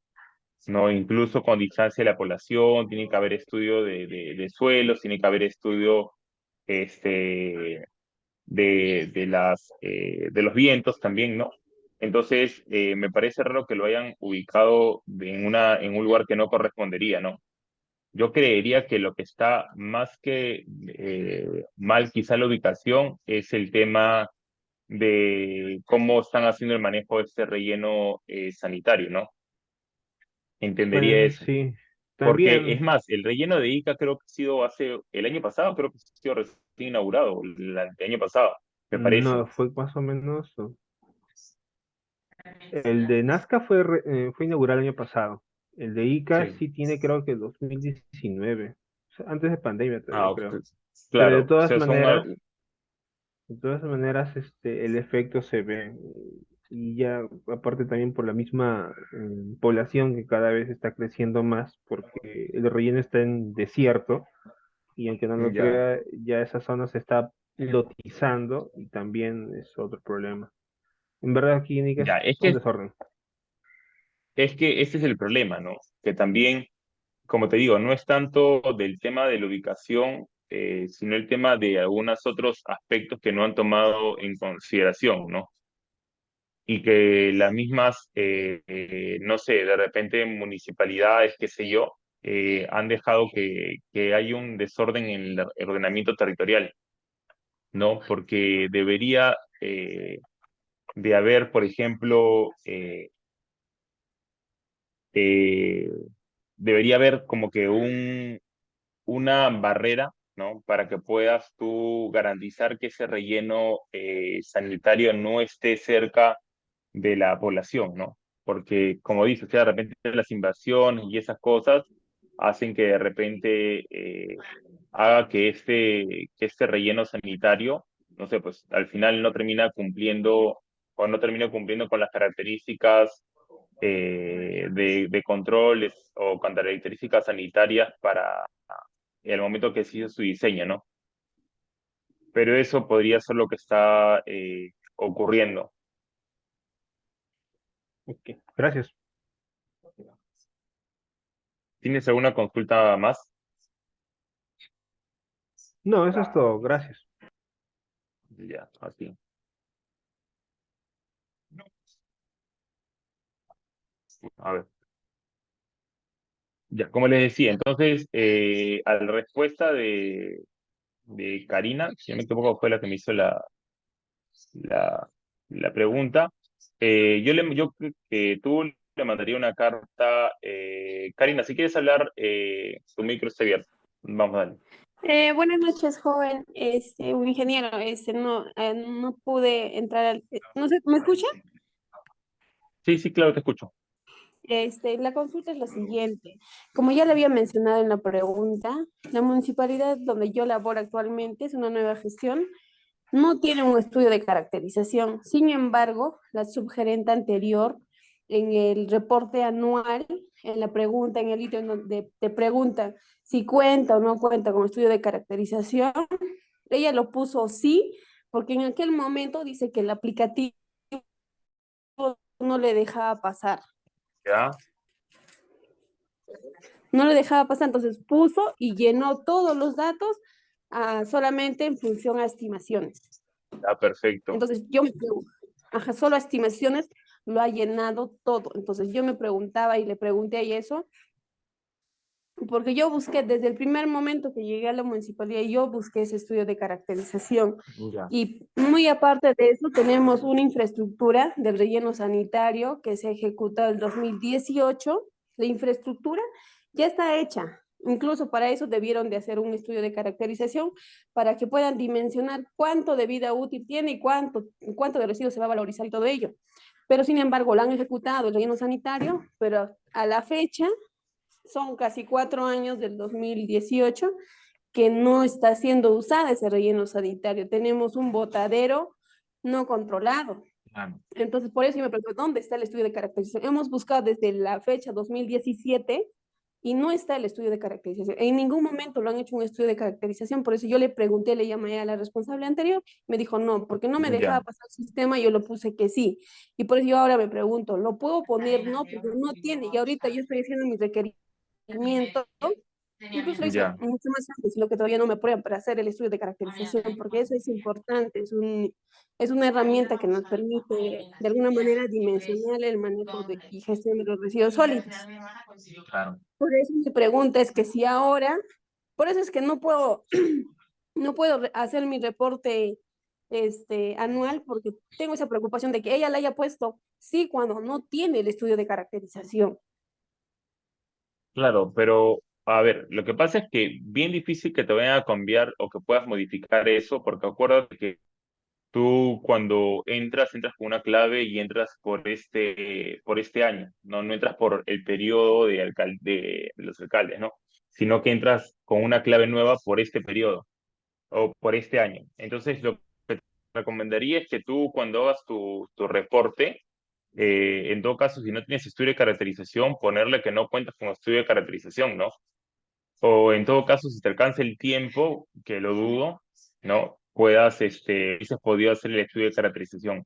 ¿no? Incluso con distancia de la población, tiene que haber estudio de suelos, tiene que haber estudio, este, de los vientos también, ¿no? Entonces, me parece raro que lo hayan ubicado en un lugar que no correspondería, ¿no? Yo creería que lo que está más que mal, quizá la ubicación, es el tema de cómo están haciendo el manejo de este relleno sanitario, ¿no? Entendería Bueno, eso. sí, Porque es también, más, el relleno de Ica creo que ha sido hace el año pasado, creo que ha sido recién inaugurado, el año pasado, me parece. no, fue más o menos, el de Nazca fue inaugurado el año pasado. El de Ica Sí. sí tiene creo que 2019, o sea, antes de pandemia Ah, todavía creo. Pero claro. O sea, de todas maneras, el efecto se ve. Y ya, aparte también por la misma población que cada vez está creciendo más, porque el relleno está en desierto, y aunque no lo ya, crea, ya esa zona se está lotizando y también es otro problema. En verdad aquí en Ica ya. es un desorden. Es que ese es el problema, ¿no? Que también, como te digo, no es tanto del tema de la ubicación, sino el tema de algunos otros aspectos que no han tomado en consideración, ¿no? Y que las mismas, no sé, de repente municipalidades, qué sé yo, han dejado que hay un desorden en el ordenamiento territorial, ¿no? Porque debería de haber, por ejemplo, eh, debería haber como que una barrera, ¿no? Para que puedas tú garantizar que ese relleno sanitario no esté cerca de la población, ¿no? Porque, como dices, o sea, de repente las invasiones y esas cosas hacen que de repente haga que este relleno sanitario, no sé, pues al final no termina cumpliendo o no termina cumpliendo con las características de controles o con características sanitarias para el momento que se hizo su diseño, ¿no? Pero eso podría ser lo que está ocurriendo. Ok, gracias. ¿Tienes alguna consulta más? No, eso es todo, gracias. Ya, así. A ver. Ya, como les decía, entonces, a la respuesta de Karina, si no me equivoco, fue la que me hizo la, la pregunta, yo creo que tú le mandaría una carta. Karina, si quieres hablar, tu micro está abierto. Vamos a darle. Buenas noches, joven. Un ingeniero, no pude entrar no sé, ¿me escucha? Sí, sí, claro, te escucho. La consulta es la siguiente. Como ya le había mencionado en la pregunta, la municipalidad donde yo laboro actualmente es una nueva gestión, no tiene un estudio de caracterización. Sin embargo, la subgerente anterior, en el reporte anual, en la pregunta, en el ítem donde te pregunta si cuenta o no cuenta con estudio de caracterización, ella lo puso sí, porque en aquel momento dice que el aplicativo no le dejaba pasar. Ya, No le dejaba pasar, entonces puso y llenó todos los datos solamente en función a estimaciones. ya, perfecto. Entonces ajá, solo a estimaciones lo ha llenado todo. Entonces yo me preguntaba y le pregunté y eso, porque yo busqué desde el primer momento que llegué a la municipalidad, yo busqué ese estudio de caracterización. Ya, Y muy aparte de eso, tenemos una infraestructura del relleno sanitario que se ejecutó en el 2018. La infraestructura ya está hecha. Incluso para eso debieron de hacer un estudio de caracterización para que puedan dimensionar cuánto de vida útil tiene y cuánto de residuos se va a valorizar y todo ello. Pero sin embargo, lo han ejecutado el relleno sanitario, pero a la fecha son casi 4 años del 2018 que no está siendo usada ese relleno sanitario. Tenemos un botadero no controlado. ya, Entonces, por eso yo me pregunto, ¿dónde está el estudio de caracterización? Hemos buscado desde la fecha 2017 y no está el estudio de caracterización. En ningún momento lo han hecho un estudio de caracterización, por eso yo le pregunté, le llamé a la responsable anterior, me dijo no, porque no me dejaba ya. pasar el sistema, yo lo puse que sí. Y por eso yo ahora me pregunto, ¿lo puedo poner? No, porque no tiene. Y ahorita yo estoy haciendo mis requerimientos Incluso lo hice Ya, mucho más antes, lo que todavía no me aprueban para hacer el estudio de caracterización, porque eso es importante, es una herramienta que nos permite de alguna manera dimensionar el manejo y gestión de los residuos sólidos. claro. Por eso mi pregunta es que si ahora, por eso es que no puedo, no puedo hacer mi reporte anual, porque tengo esa preocupación de que ella le haya puesto sí cuando no tiene el estudio de caracterización. Claro, pero a ver, lo que pasa es que bien difícil que te vayan a cambiar o que puedas modificar eso, porque acuérdate que tú cuando entras con una clave y entras por este año, ¿no? No entras por el periodo de los alcaldes, ¿no? Sino que entras con una clave nueva por este periodo o por este año. Entonces, lo que te recomendaría es que tú cuando hagas tu reporte, en todo caso, si no tienes estudio de caracterización, ponerle que no cuentas con estudio de caracterización, ¿no? O en todo caso, si te alcanza el tiempo, que lo dudo, ¿no? Hubieses podido hacer el estudio de caracterización.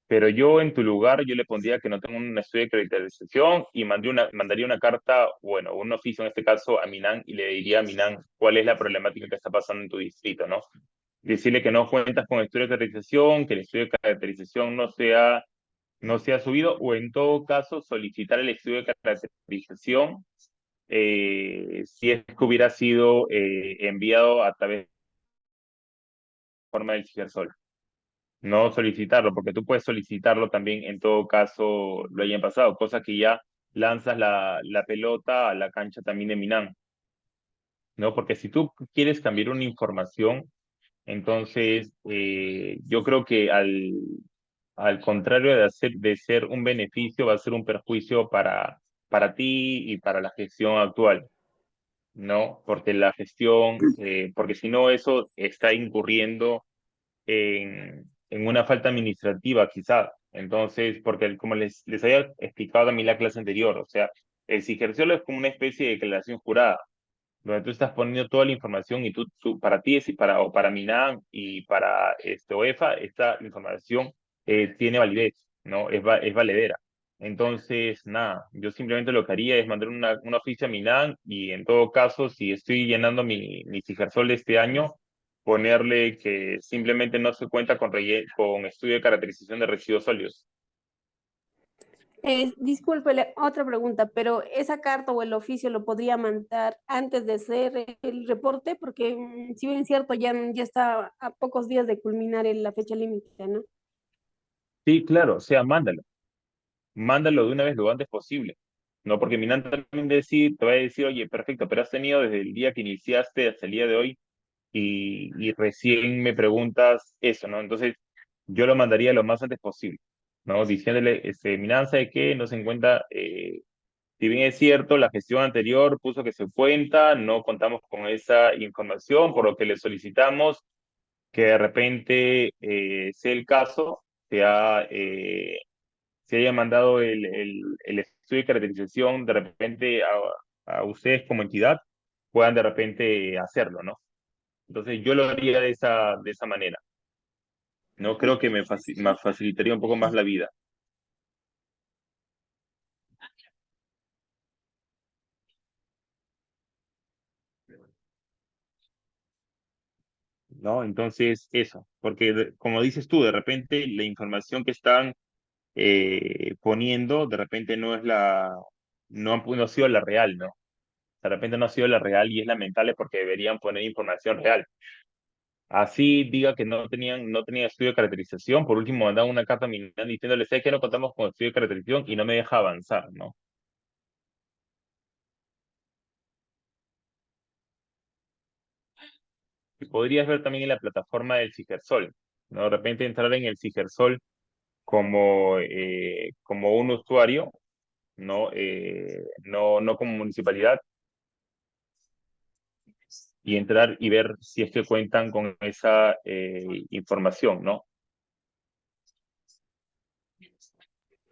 Pero yo en tu lugar, yo le pondría que no tengo un estudio de caracterización y mandaría una carta, bueno, un oficio en este caso a Minan y le diría a Minan cuál es la problemática que está pasando en tu distrito, ¿no? Decirle que no cuentas con estudio de caracterización, que el estudio de caracterización no sea subido o en todo caso solicitar el estudio de caracterización si es que hubiera sido enviado a través de la forma del CIGERSOL. No solicitarlo, porque tú puedes solicitarlo también en todo caso lo hayan pasado, cosa que ya lanzas la pelota a la cancha también de Minam, ¿no? Porque si tú quieres cambiar una información, entonces yo creo que al contrario de ser un beneficio, va a ser un perjuicio para ti y para la gestión actual. ¿No? Porque la gestión, porque si no eso está incurriendo en una falta administrativa quizá. Entonces, porque como les había explicado a mí la clase anterior, o sea, el Sigerciolo es como una especie de declaración jurada, donde tú estás poniendo toda la información y para ti es, y o para Minam y para OEFA, esta información tiene validez, ¿no? Es valedera. Entonces, nada, yo simplemente lo que haría es mandar una oficia a Minam y en todo caso, si estoy llenando mi Sigersol de este año, ponerle que simplemente no se cuenta con estudio de caracterización de residuos sólidos. Discúlpele, otra pregunta, pero esa carta o el oficio lo podría mandar antes de hacer el reporte, porque si bien es cierto, ya está a pocos días de culminar la fecha límite, ¿no? Sí, claro, o sea, mándalo de una vez lo antes posible. No, porque Minant también te va a decir, oye, perfecto, pero has tenido desde el día que iniciaste hasta el día de hoy y recién me preguntas eso, ¿no? Entonces, yo lo mandaría lo más antes posible, ¿no? Diciéndole, Minant, ¿sabe qué? No se encuentra, si bien es cierto, la gestión anterior puso que se cuenta, no contamos con esa información, por lo que le solicitamos que de repente sea el caso, sea se haya mandado el estudio de caracterización de repente a ustedes como entidad, puedan de repente hacerlo, ¿no? Entonces yo lo haría de esa manera, ¿no? Creo que me facilitaría un poco más la vida, ¿no? Entonces eso, porque como dices tú, de repente la información que están poniendo, de repente no ha sido la real, ¿no? De repente no ha sido la real y es lamentable porque deberían poner información real. Así diga que no tenía estudio de caracterización, por último mandaban una carta a mi NAN diciéndole, sé que no contamos con estudio de caracterización y no me deja avanzar, ¿no? Y podrías ver también en la plataforma del Sigersol, ¿no? De repente entrar en el Sigersol como un usuario, ¿no? No como municipalidad, y entrar y ver si es que cuentan con esa información, ¿no?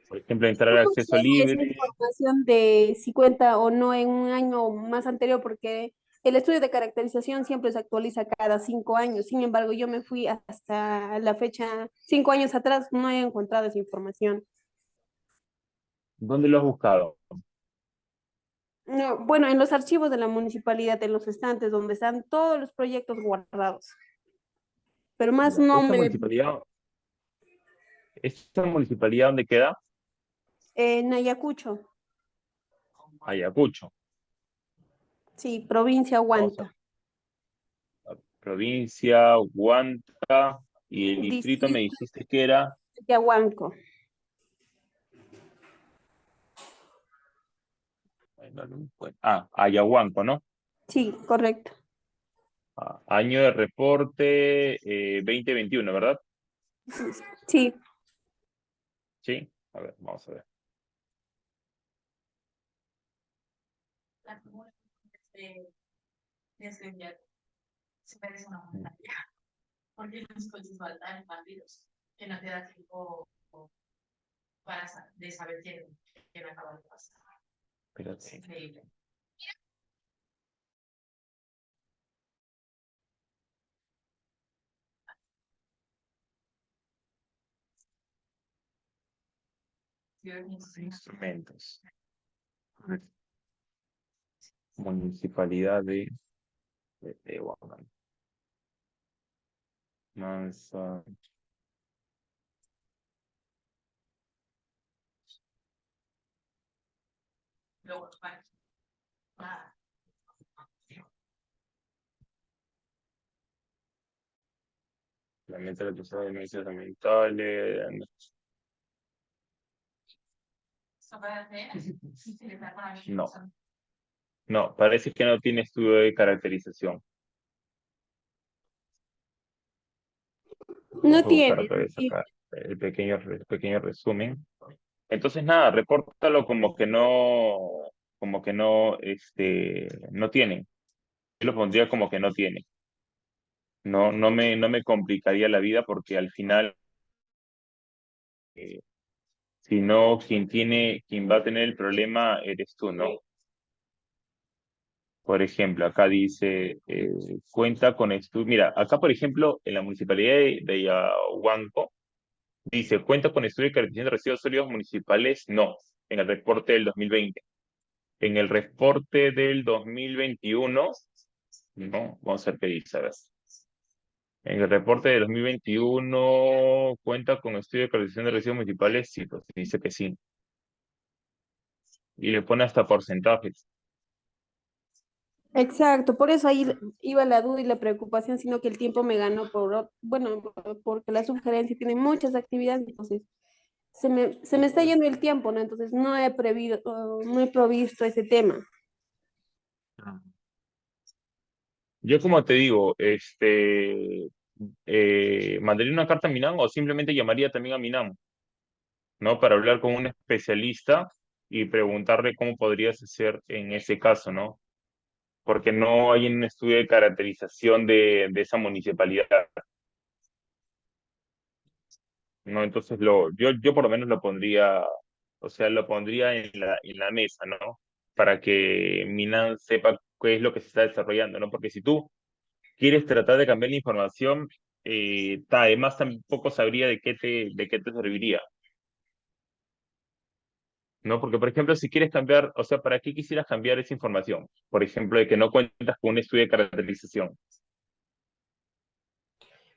Por ejemplo, entrar a ¿Cómo acceso tiene esa libre. información de si cuenta o no en un año más anterior? Porque el estudio de caracterización siempre se actualiza cada 5 años. Sin embargo, yo me fui hasta la fecha 5 años atrás, no he encontrado esa información. ¿Dónde lo has buscado? No, bueno, en los archivos de la municipalidad, en los estantes donde están todos los proyectos guardados. Pero más Ya. no ¿Esta me... municipalidad dónde queda? En Ayacucho, Ayacucho. sí, provincia Vamos a Huanta. ver. Provincia, Huanta, y el distrito me Distrito dijiste que era de Yahuanco. Ayahuanco, ¿no? Sí, correcto. Año de reporte 2021, ¿verdad? Sí, Sí. A ver, vamos a ver. Se parece una montaña, porque los coches faltan rápidos, que no te da tiempo para de saber qué me acaba de pasar. Es Espérate. increíble. Instrumentos. Municipalidad de Huamanga. Mansa. Luego, vale. Nada. La meta de los servicios ambientales. ¿Eso puede hacer? Utilizar para mí. No. No, parece que no tiene estudio de caracterización. no Vamos a buscar tiene. otra vez Sí. acá el pequeño resumen. Entonces, nada, repórtalo como que no, no tiene. Yo lo pondría como que no tiene. No, no me complicaría la vida porque al final, eh, si no, quien va a tener el problema eres tú, ¿no? Por ejemplo, acá dice, cuenta con estudio. Mira, acá, por ejemplo, en la municipalidad de Yahuanco, dice, cuenta con estudio de caracterización de residuos sólidos municipales, no, en el reporte del 2020. En el reporte del 2021, no, vamos a ver qué dice, a ver. En el reporte del 2021, cuenta con estudio de caracterización de residuos municipales, sí, pues dice que sí. Y le pone hasta porcentajes. Exacto, por eso ahí iba la duda y la preocupación, sino que el tiempo me ganó bueno, porque la sugerencia tiene muchas actividades, entonces se me está yendo el tiempo, ¿no? Entonces no he provisto ese tema. Yo como te digo, mandaría una carta a Minam o simplemente llamaría también a Minam, ¿no? Para hablar con un especialista y preguntarle cómo podrías hacer en ese caso, ¿no? Porque no hay un estudio de caracterización de esa municipalidad, ¿no? Entonces yo por lo menos lo pondría, o sea, lo pondría en la mesa, ¿no? Para que Minam sepa qué es lo que se está desarrollando, ¿no? Porque si tú quieres tratar de cambiar la información, además tampoco sabría de qué te serviría, ¿no? Porque, por ejemplo, si quieres cambiar, o sea, ¿para qué quisieras cambiar esa información? Por ejemplo, de que no cuentas con un estudio de caracterización.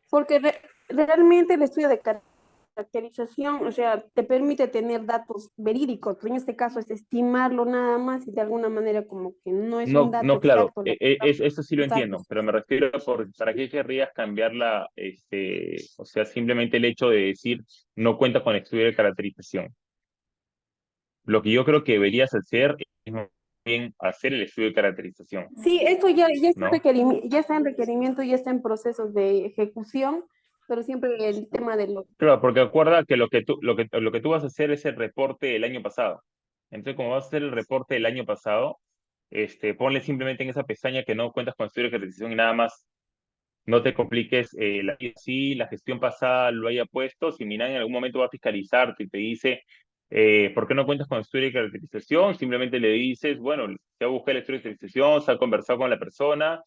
Porque realmente el estudio de caracterización, o sea, te permite tener datos verídicos, pero en este caso es estimarlo nada más y de alguna manera como que no es un No, dato no, claro, exacto lo que eso sí lo estamos entiendo, pero me refiero ¿para qué querrías cambiarla? O sea, simplemente el hecho de decir no cuenta con estudio de caracterización. Lo que yo creo que deberías hacer es más bien hacer el estudio de caracterización, Sí, esto ya está ¿no? ya está en requerimiento, ya está en procesos de ejecución, pero siempre el tema de los... Claro, porque acuerda que lo que tú vas a hacer es el reporte del año pasado. Entonces, como vas a hacer el reporte del año pasado, ponle simplemente en esa pestaña que no cuentas con estudio de caracterización y nada más. No te compliques, si la gestión pasada lo haya puesto, si Minan en algún momento va a fiscalizarte y te dice, ¿por qué no cuentas con estudio de caracterización? Simplemente le dices, bueno, se ha buscado el estudio de caracterización, se ha conversado con la persona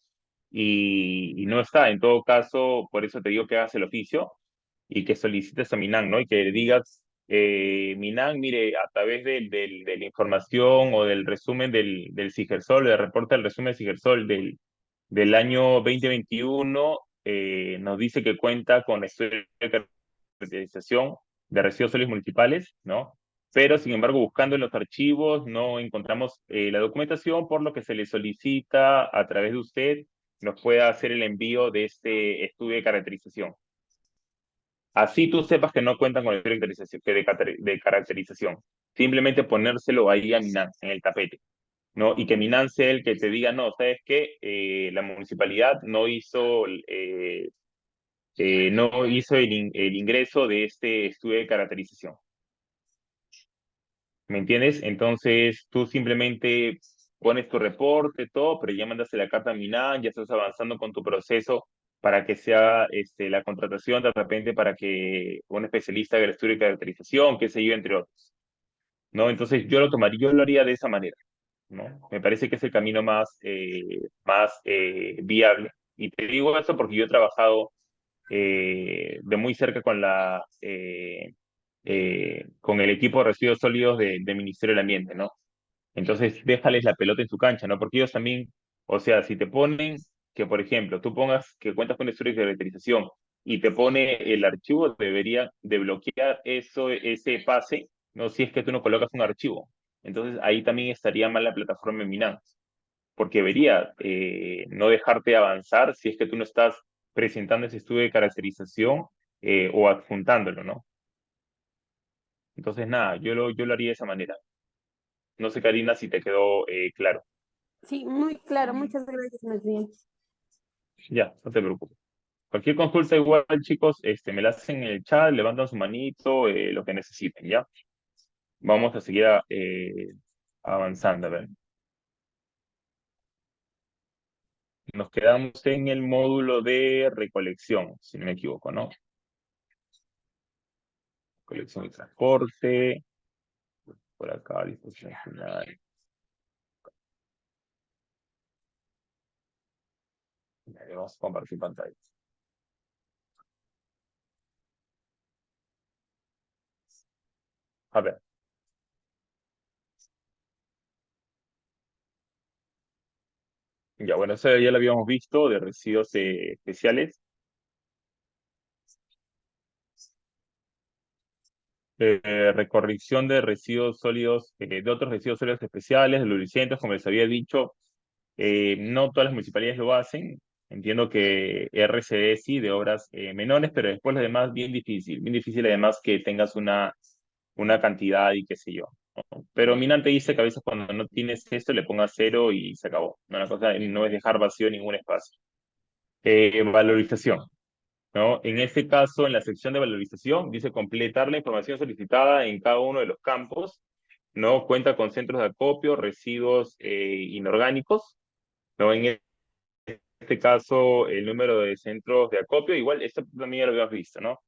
y no está. En todo caso, por eso te digo que hagas el oficio y que solicites a Minan, ¿no? Y que le digas Minan, mire, a través de la información o del resumen del Sigersol, del reporte del resumen de Sigersol del año 2021, nos dice que cuenta con estudio de caracterización de residuos sólidos municipales, ¿no? Pero, sin embargo, buscando en los archivos no encontramos la documentación, por lo que se le solicita a través de usted nos pueda hacer el envío de este estudio de caracterización. Así tú sepas que no cuentan con el estudio de caracterización. Simplemente ponérselo ahí a Minan, en el tapete, ¿no? Y que Minan sea el que te diga, no, ¿sabes qué? La municipalidad no hizo el ingreso de este estudio de caracterización. ¿Me entiendes? Entonces tú simplemente pones tu reporte, todo, pero ya mandaste la carta a Minan, ya estás avanzando con tu proceso para que sea la contratación de repente para que un especialista haga el estudio de caracterización, qué sé yo, entre otros, ¿no? Entonces yo lo haría de esa manera, ¿no? Me parece que es el camino más viable. Y te digo eso porque yo he trabajado de muy cerca con el equipo de residuos sólidos del Ministerio del Ambiente, ¿no? Entonces, déjales la pelota en su cancha, ¿no? Porque ellos también, o sea, si te ponen que, por ejemplo, tú pongas que cuentas con historia de caracterización y te pone el archivo, debería de bloquear ese pase, ¿no? Si es que tú no colocas un archivo. Entonces, ahí también estaría mal la plataforma en Binance, porque debería no dejarte avanzar si es que tú no estás presentando ese estudio de caracterización o adjuntándolo, ¿no? Entonces, nada, yo lo haría de esa manera. No sé, Karina, si te quedó claro. Sí, muy claro, muchas gracias, más bien. Ya, no te preocupes. Cualquier consulta igual, chicos, me la hacen en el chat, levantan su manito, lo que necesiten, ¿ya? Vamos a seguir avanzando, a ver. Nos quedamos en el módulo de recolección, si no me equivoco, ¿no? Recolección y transporte, por acá, disposición final. Ya, vamos a compartir pantalla. A ver. Ya, bueno, eso ya lo habíamos visto de residuos especiales. Recolección de residuos sólidos, de otros residuos sólidos especiales, de lubricentes, como les había dicho, no todas las municipalidades lo hacen. Entiendo que RCD sí, de obras menores, pero después lo demás bien difícil además que tengas una cantidad y qué sé yo, ¿no? Pero Minante dice que a veces cuando no tienes esto le pongas cero y se acabó, ¿no? La cosa no es dejar vacío ningún espacio. Valorización. ¿No? En este caso, en la sección de valorización, dice completar la información solicitada en cada uno de los campos, ¿no? Cuenta con centros de acopio, residuos inorgánicos, ¿no? En este caso, el número de centros de acopio, igual, esto también ya lo habíamos visto, ¿no?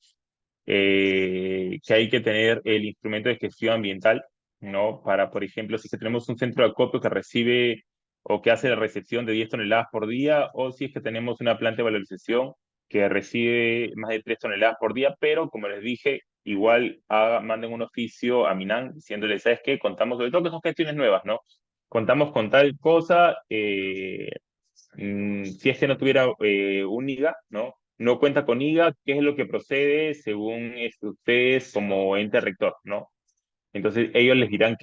Que hay que tener el instrumento de gestión ambiental, ¿no? Para, por ejemplo, si es que tenemos un centro de acopio que recibe o que hace la recepción de 10 toneladas por día, o si es que tenemos una planta de valorización que recibe más de 3 toneladas por día, pero como les dije, igual manden un oficio a Minan diciéndole, ¿sabes qué? Contamos, sobre todo que son gestiones nuevas, ¿no? Contamos con tal cosa, si es que no tuviera un IGA, ¿no? No cuenta con IGA, ¿qué es lo que procede según ustedes como ente rector, ¿no? Entonces ellos les dirán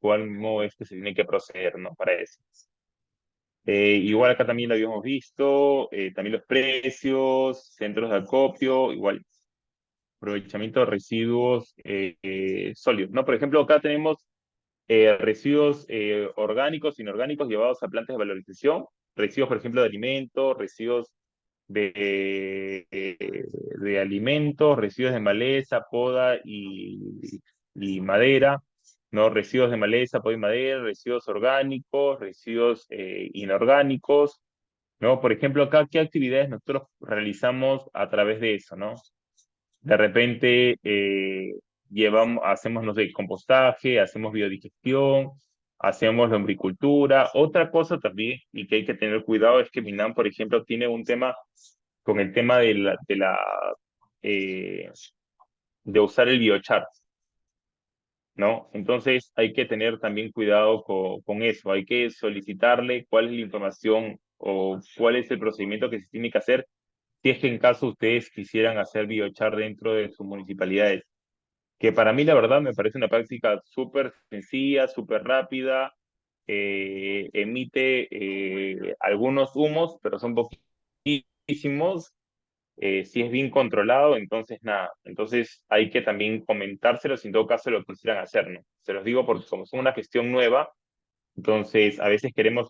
cómo es que se tiene que proceder, ¿no? Para eso. Igual acá también lo habíamos visto, también los precios, centros de acopio, igual, aprovechamiento de residuos sólidos, ¿no? Por ejemplo, acá tenemos residuos orgánicos, inorgánicos llevados a plantas de valorización, residuos, por ejemplo, de alimentos, residuos de alimentos, residuos de maleza, poda y madera, ¿no? Residuos de maleza, poda y madera, residuos orgánicos, residuos inorgánicos, ¿no? Por ejemplo, acá, ¿qué actividades nosotros realizamos a través de eso, ¿no? De repente hacemos, no sé, compostaje, hacemos biodigestión, hacemos lombricultura. Otra cosa también, y que hay que tener cuidado, es que Minam, por ejemplo, tiene un tema con el tema de usar el biochar, ¿no? Entonces hay que tener también cuidado con eso, hay que solicitarle cuál es la información o cuál es el procedimiento que se tiene que hacer si es que en caso ustedes quisieran hacer biochar dentro de sus municipalidades, que para mí la verdad me parece una práctica súper sencilla, súper rápida, emite algunos humos, pero son poquísimos, si es bien controlado, entonces nada, entonces hay que también comentárselo si en todo caso lo quisieran hacer, ¿no? Se los digo porque como es una gestión nueva, entonces a veces queremos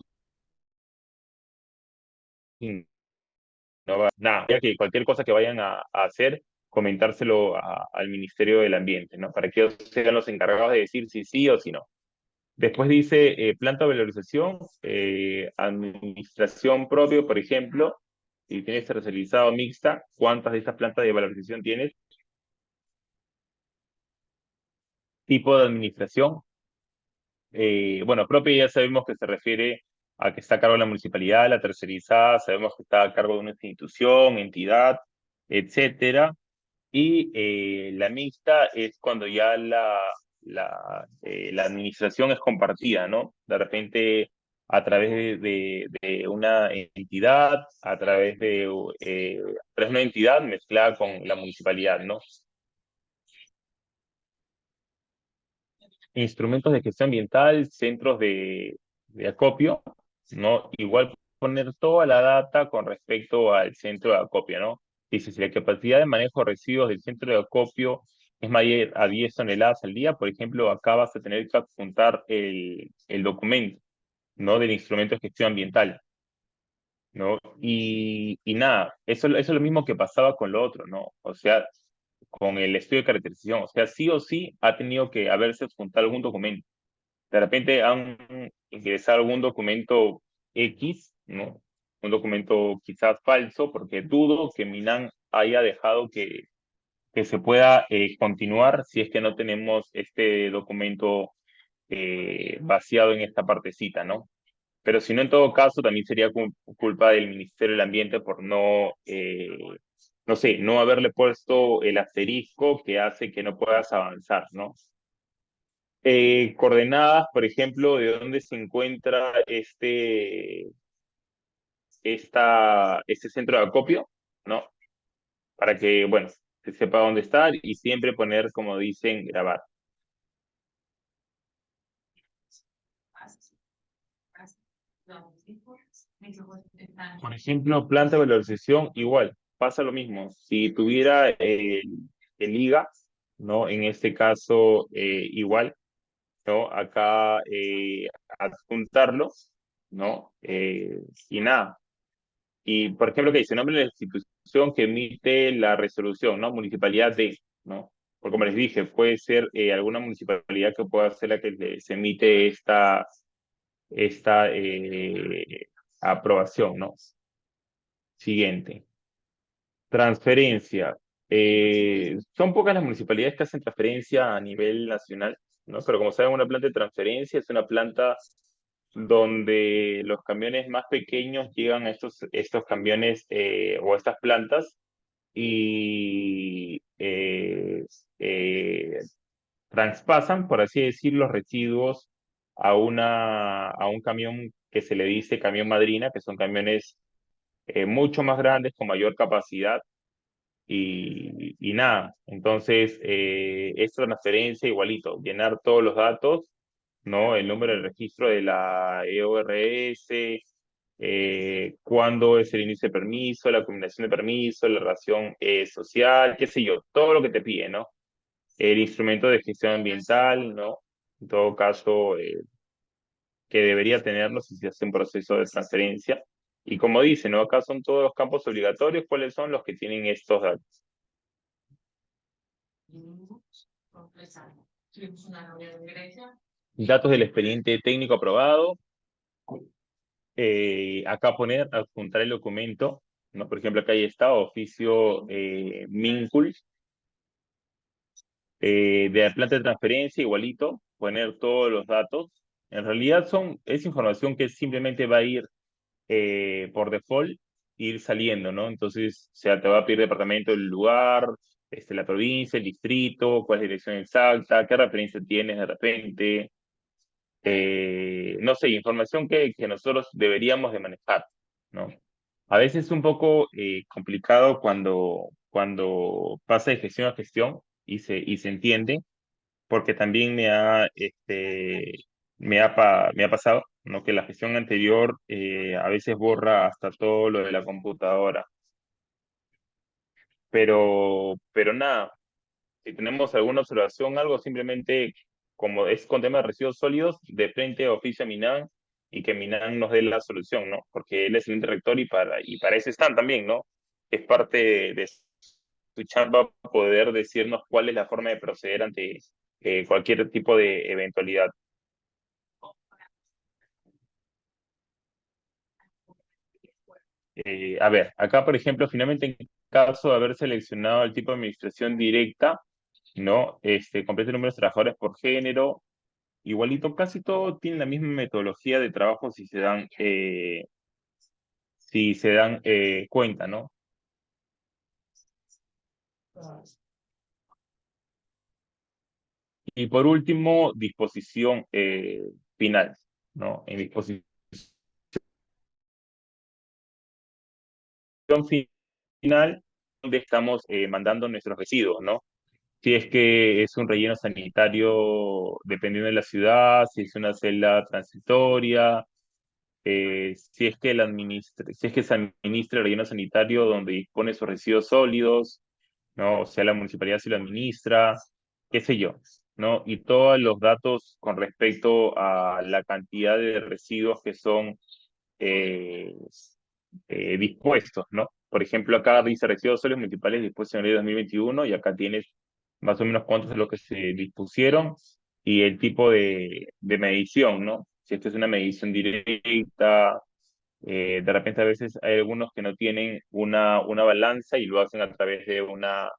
nada, ya que cualquier cosa que vayan a hacer, comentárselo al Ministerio del Ambiente, ¿no? Para que ellos sean los encargados de decir si sí o si no. Después dice planta de valorización, administración propio, por ejemplo, si tienes tercerizado mixta, ¿cuántas de estas plantas de valorización tienes? Tipo de administración. Bueno, propia ya sabemos que se refiere a que está a cargo de la municipalidad, la tercerizada, sabemos que está a cargo de una institución, entidad, etcétera. Y la mixta es cuando ya la administración es compartida, ¿no? De repente a través de una entidad, a través de una entidad mezclada con la municipalidad, ¿no? Instrumentos de gestión ambiental, centros de acopio, ¿no? Igual poner toda la data con respecto al centro de acopio, ¿no? Dice, si la capacidad de manejo de residuos del centro de acopio es mayor a 10 toneladas al día, por ejemplo, acá vas a tener que adjuntar el documento, ¿no? Del instrumento de gestión ambiental, ¿no? Y nada, eso es lo mismo que pasaba con lo otro, ¿no? O sea, con el estudio de caracterización, o sea, sí o sí ha tenido que haberse adjuntado algún documento. De repente han ingresado algún documento X, ¿no? Un documento quizás falso, porque dudo que Minan haya dejado que se pueda continuar si es que no tenemos este documento vaciado en esta partecita, ¿no? Pero si no, en todo caso, también sería culpa del Ministerio del Ambiente por no, no sé, no haberle puesto el asterisco que hace que no puedas avanzar, ¿no? Coordenadas, por ejemplo, de dónde se encuentra este centro de acopio, ¿no? Para que, bueno, se sepa dónde estar y siempre poner, como dicen, grabar. Por ejemplo, planta de valorización, igual, pasa lo mismo. Si tuviera el IGA, ¿no? En este caso, igual, ¿no? Acá adjuntarlo, ¿no? Y nada. Y, por ejemplo, que dice nombre de la institución que emite la resolución, ¿no? Municipalidad de, ¿no? Porque como les dije, puede ser alguna municipalidad que pueda ser la que se emite esta aprobación, ¿no? Siguiente. Transferencia. Son pocas las municipalidades que hacen transferencia a nivel nacional, ¿no? Pero como saben, una planta de transferencia es una planta donde los camiones más pequeños llegan a estos camiones o estas plantas y eh, traspasan, por así decir, los residuos a un camión que se le dice camión madrina, que son camiones mucho más grandes, con mayor capacidad y nada. Entonces, esta transferencia igualito, llenar todos los datos, ¿no? El número de registro de la EORS, cuándo es el inicio de permiso, la combinación de permiso, la relación social, qué sé yo, todo lo que te pide, ¿no? El instrumento de gestión ambiental, ¿no? En todo caso, que debería tenerlo si se hace un proceso de transferencia. Y como dice, ¿no? Acá son todos los campos obligatorios, ¿cuáles son los que tienen estos datos? Tuvimos una reunión de Grecia. Datos del expediente técnico aprobado. Acá poner, adjuntar el documento, ¿no? Por ejemplo, acá ahí está, oficio MINCUL, de la planta de transferencia, igualito, poner todos los datos. En realidad es información que simplemente va a ir por default, ir saliendo, ¿no? Entonces, o sea, te va a pedir departamento del lugar, la provincia, el distrito, cuál es la dirección exacta, qué referencia tienes de repente, no sé, información que nosotros deberíamos de manejar, ¿no? A veces es un poco complicado cuando pasa de gestión a gestión y se entiende, porque también me ha pasado, ¿no? Que la gestión anterior a veces borra hasta todo lo de la computadora, pero nada, si tenemos alguna observación, algo, simplemente como es con temas de residuos sólidos, de frente a oficio a Minan y que Minan nos dé la solución, ¿no? Porque él es el ente rector y para eso están también, ¿no? Es parte de su chamba poder decirnos cuál es la forma de proceder ante cualquier tipo de eventualidad. A ver, acá por ejemplo, finalmente en caso de haber seleccionado el tipo de administración directa, ¿no? Complete el número de trabajadores por género, igualito, casi todo tiene la misma metodología de trabajo si se dan cuenta, ¿no? Y por último, disposición final, ¿no? En disposición final, donde estamos mandando nuestros residuos, ¿no? Si es que es un relleno sanitario dependiendo de la ciudad, si es una celda transitoria, si es que se administra el relleno sanitario donde dispone sus residuos sólidos, ¿no? O sea, la municipalidad si lo administra, qué sé yo, ¿no? Y todos los datos con respecto a la cantidad de residuos que son eh, dispuestos, ¿no? Por ejemplo, acá dice residuos sólidos municipales dispuestos en el año 2021 y acá tienes más o menos cuántos de lo que se dispusieron y el tipo de medición, ¿no? Si esta es una medición directa, de repente a veces hay algunos que no tienen una balanza y lo hacen a través de una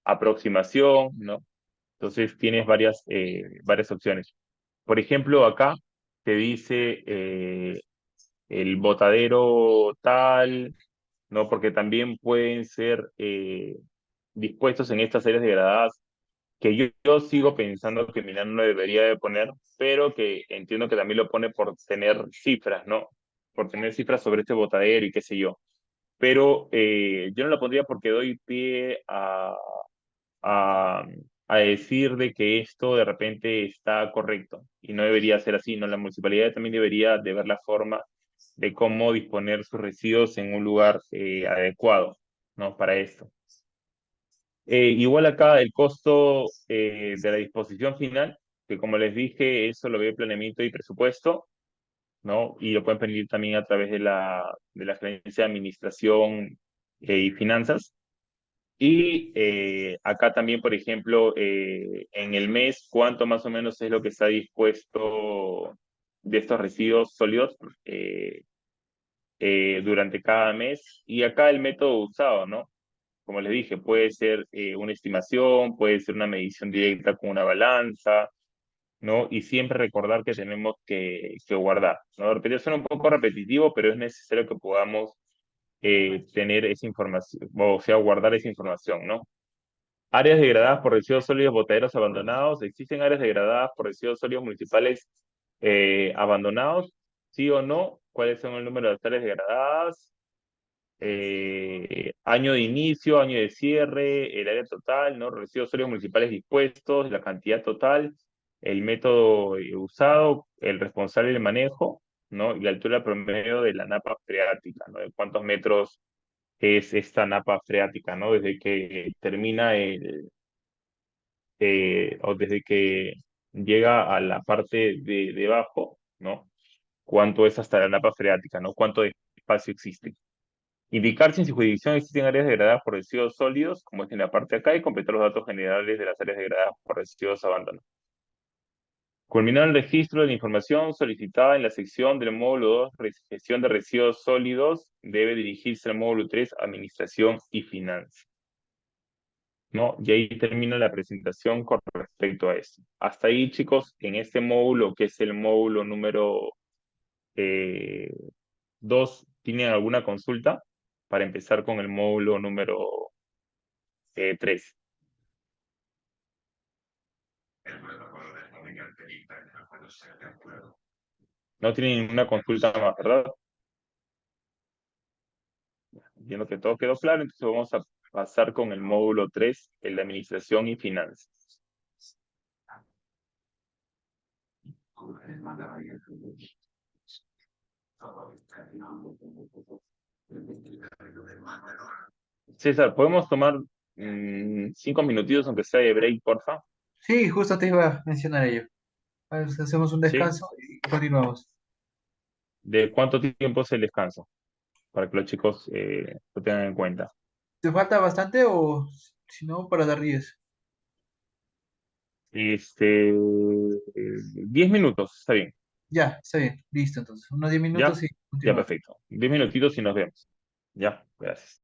aproximación, ¿no? Entonces tienes varias opciones. Por ejemplo, acá te dice el botadero tal, ¿no? Porque también pueden ser dispuestos en estas áreas degradadas que yo sigo pensando que Milán no debería de poner, pero que entiendo que también lo pone por tener cifras, ¿no? Por tener cifras sobre este botadero y qué sé yo. Pero yo no lo pondría porque doy pie a, a decir de que esto de repente está correcto y no debería ser así, ¿no? La municipalidad también debería de ver la forma de cómo disponer sus residuos en un lugar adecuado, ¿no? Para esto. Igual acá el costo de la disposición final, que como les dije, eso lo ve planeamiento y presupuesto, ¿no? Y lo pueden pedir también a través de la gerencia de administración y finanzas. Y acá también, por ejemplo, en el mes, cuánto más o menos es lo que está dispuesto de estos residuos sólidos durante cada mes. Y acá el método usado, ¿no? Como les dije, puede ser una estimación, puede ser una medición directa con una balanza, ¿no? Y siempre recordar que tenemos que guardar, ¿no? De repente suena un poco repetitivo, pero es necesario que podamos tener esa información, o sea, guardar esa información, ¿no? Áreas degradadas por residuos sólidos botaderos abandonados. ¿Existen áreas degradadas por residuos sólidos municipales abandonados? ¿Sí o no? ¿Cuáles son el número de áreas degradadas? Año de inicio, año de cierre, el área total, ¿no? Residuos sólidos municipales dispuestos, la cantidad total, el método usado, el responsable del manejo, ¿no? Y la altura promedio de la napa freática, ¿no? De cuántos metros es esta napa freática, ¿no? Desde que termina o desde que llega a la parte de debajo, ¿no? Cuánto es hasta la napa freática, ¿no? Cuánto de espacio existe. Indicar si en su jurisdicción existen áreas degradadas por residuos sólidos, como es en la parte de acá, y completar los datos generales de las áreas degradadas por residuos abandonados. Culminar el registro de la información solicitada en la sección del módulo 2, gestión de residuos sólidos, debe dirigirse al módulo 3, administración y finanzas. ¿No? Y ahí termina la presentación con respecto a eso. Hasta ahí, chicos, en este módulo, que es el módulo número 2, ¿tienen alguna consulta? Para empezar con el módulo número 3. No tienen ninguna consulta más, ¿verdad? Viendo que todo quedó claro, entonces vamos a pasar con el módulo 3, el de Administración y Finanzas. César, ¿podemos tomar 5 minutitos, aunque sea de break, porfa? Sí, justo te iba a mencionar ello. A ver, hacemos un ¿Sí? descanso y continuamos. ¿De cuánto tiempo es el descanso? Para que los chicos lo tengan en cuenta. ¿Te falta bastante o si no, para dar 10? 10 minutos, está bien. Ya, está bien, listo entonces. Unos 10 minutos ¿Ya? y Ya, continuamos. perfecto. 10 minutitos y nos vemos. Ya, gracias.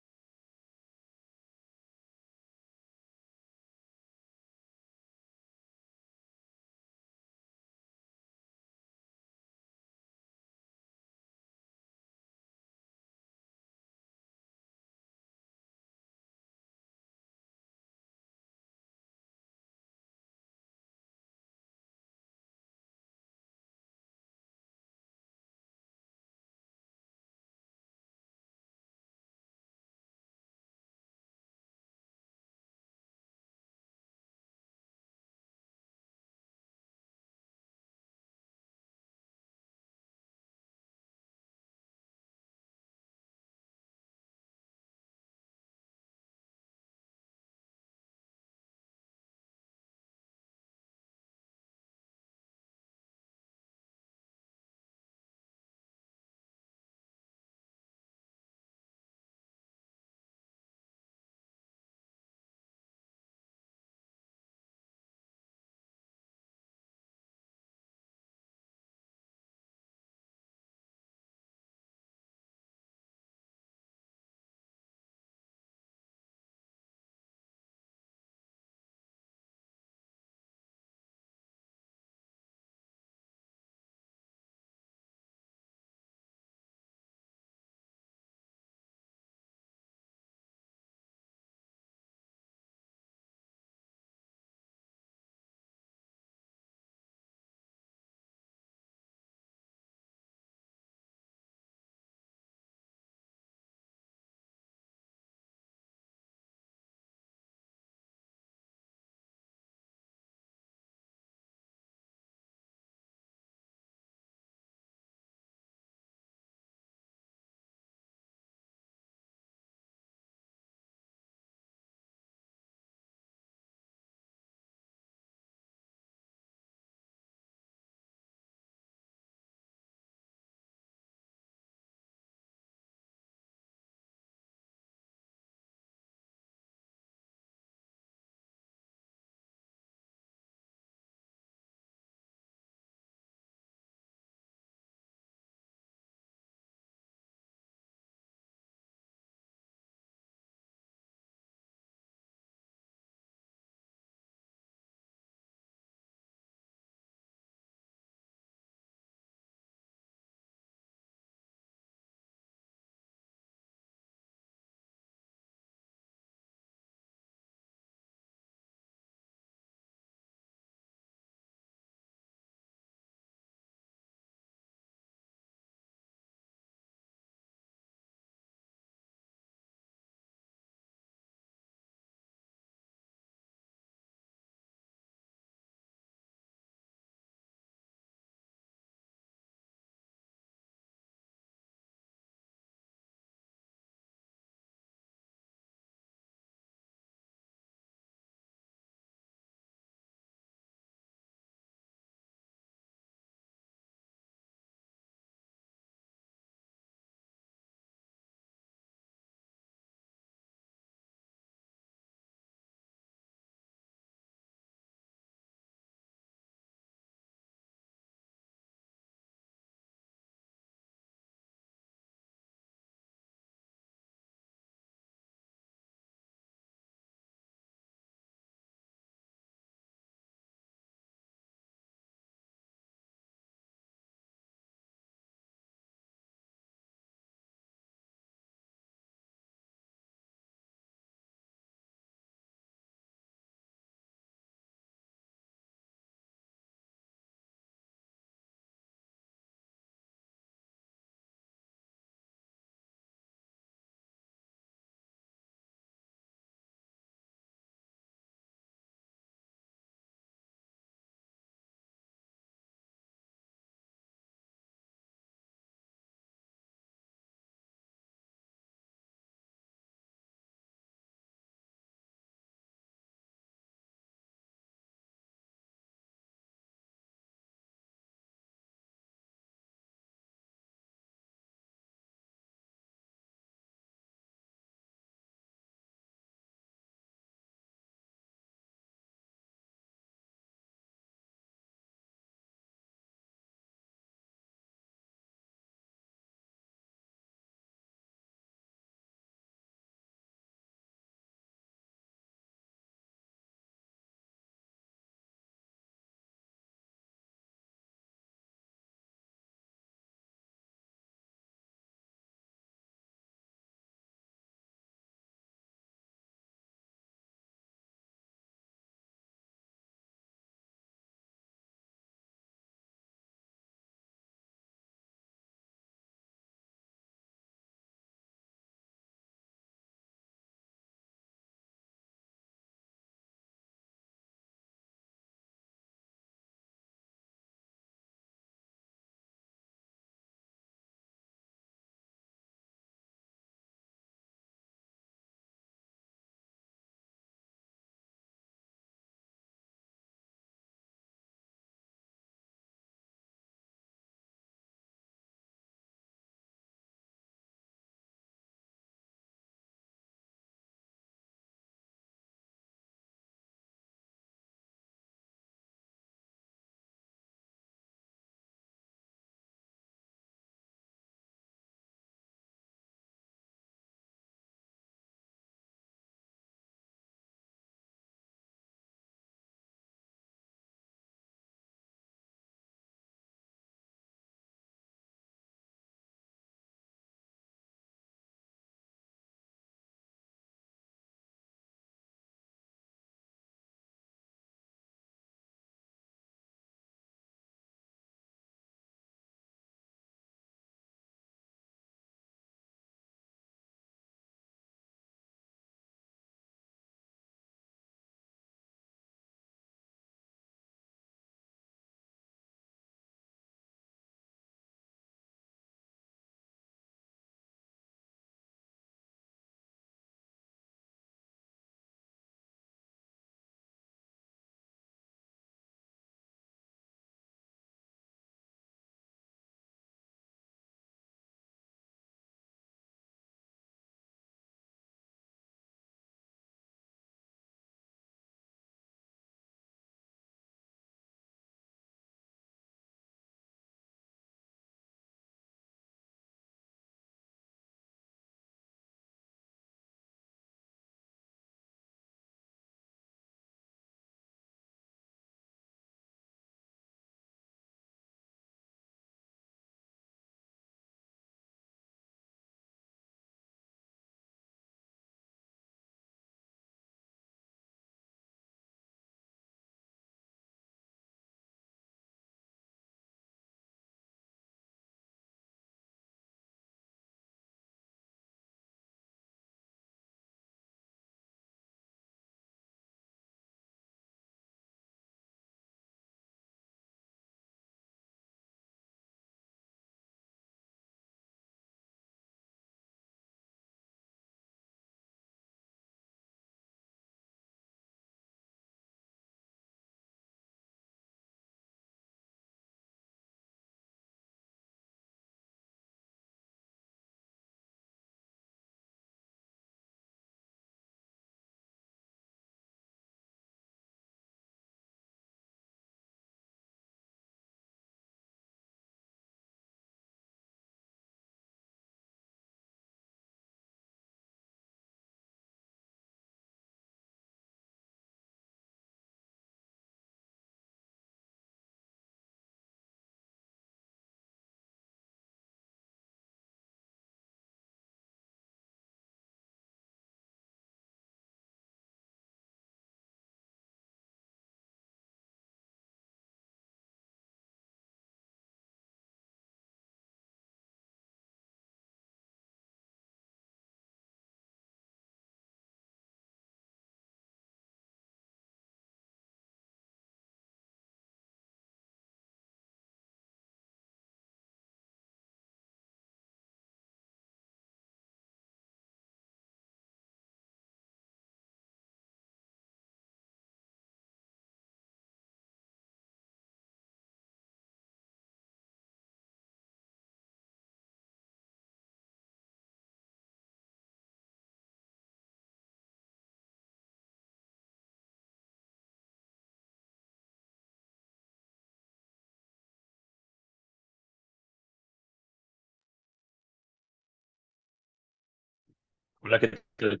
Hola, ¿qué tal?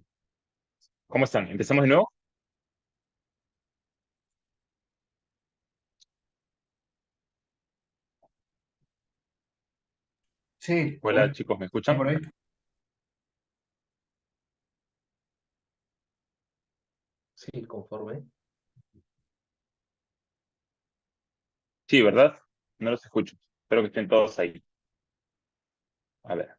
¿Cómo están? ¿Empezamos de nuevo? Sí, Hola, chicos, ¿me está escuchan? por ahí. Sí, conforme. Sí, ¿verdad? No los escucho. Espero que estén todos ahí. A ver,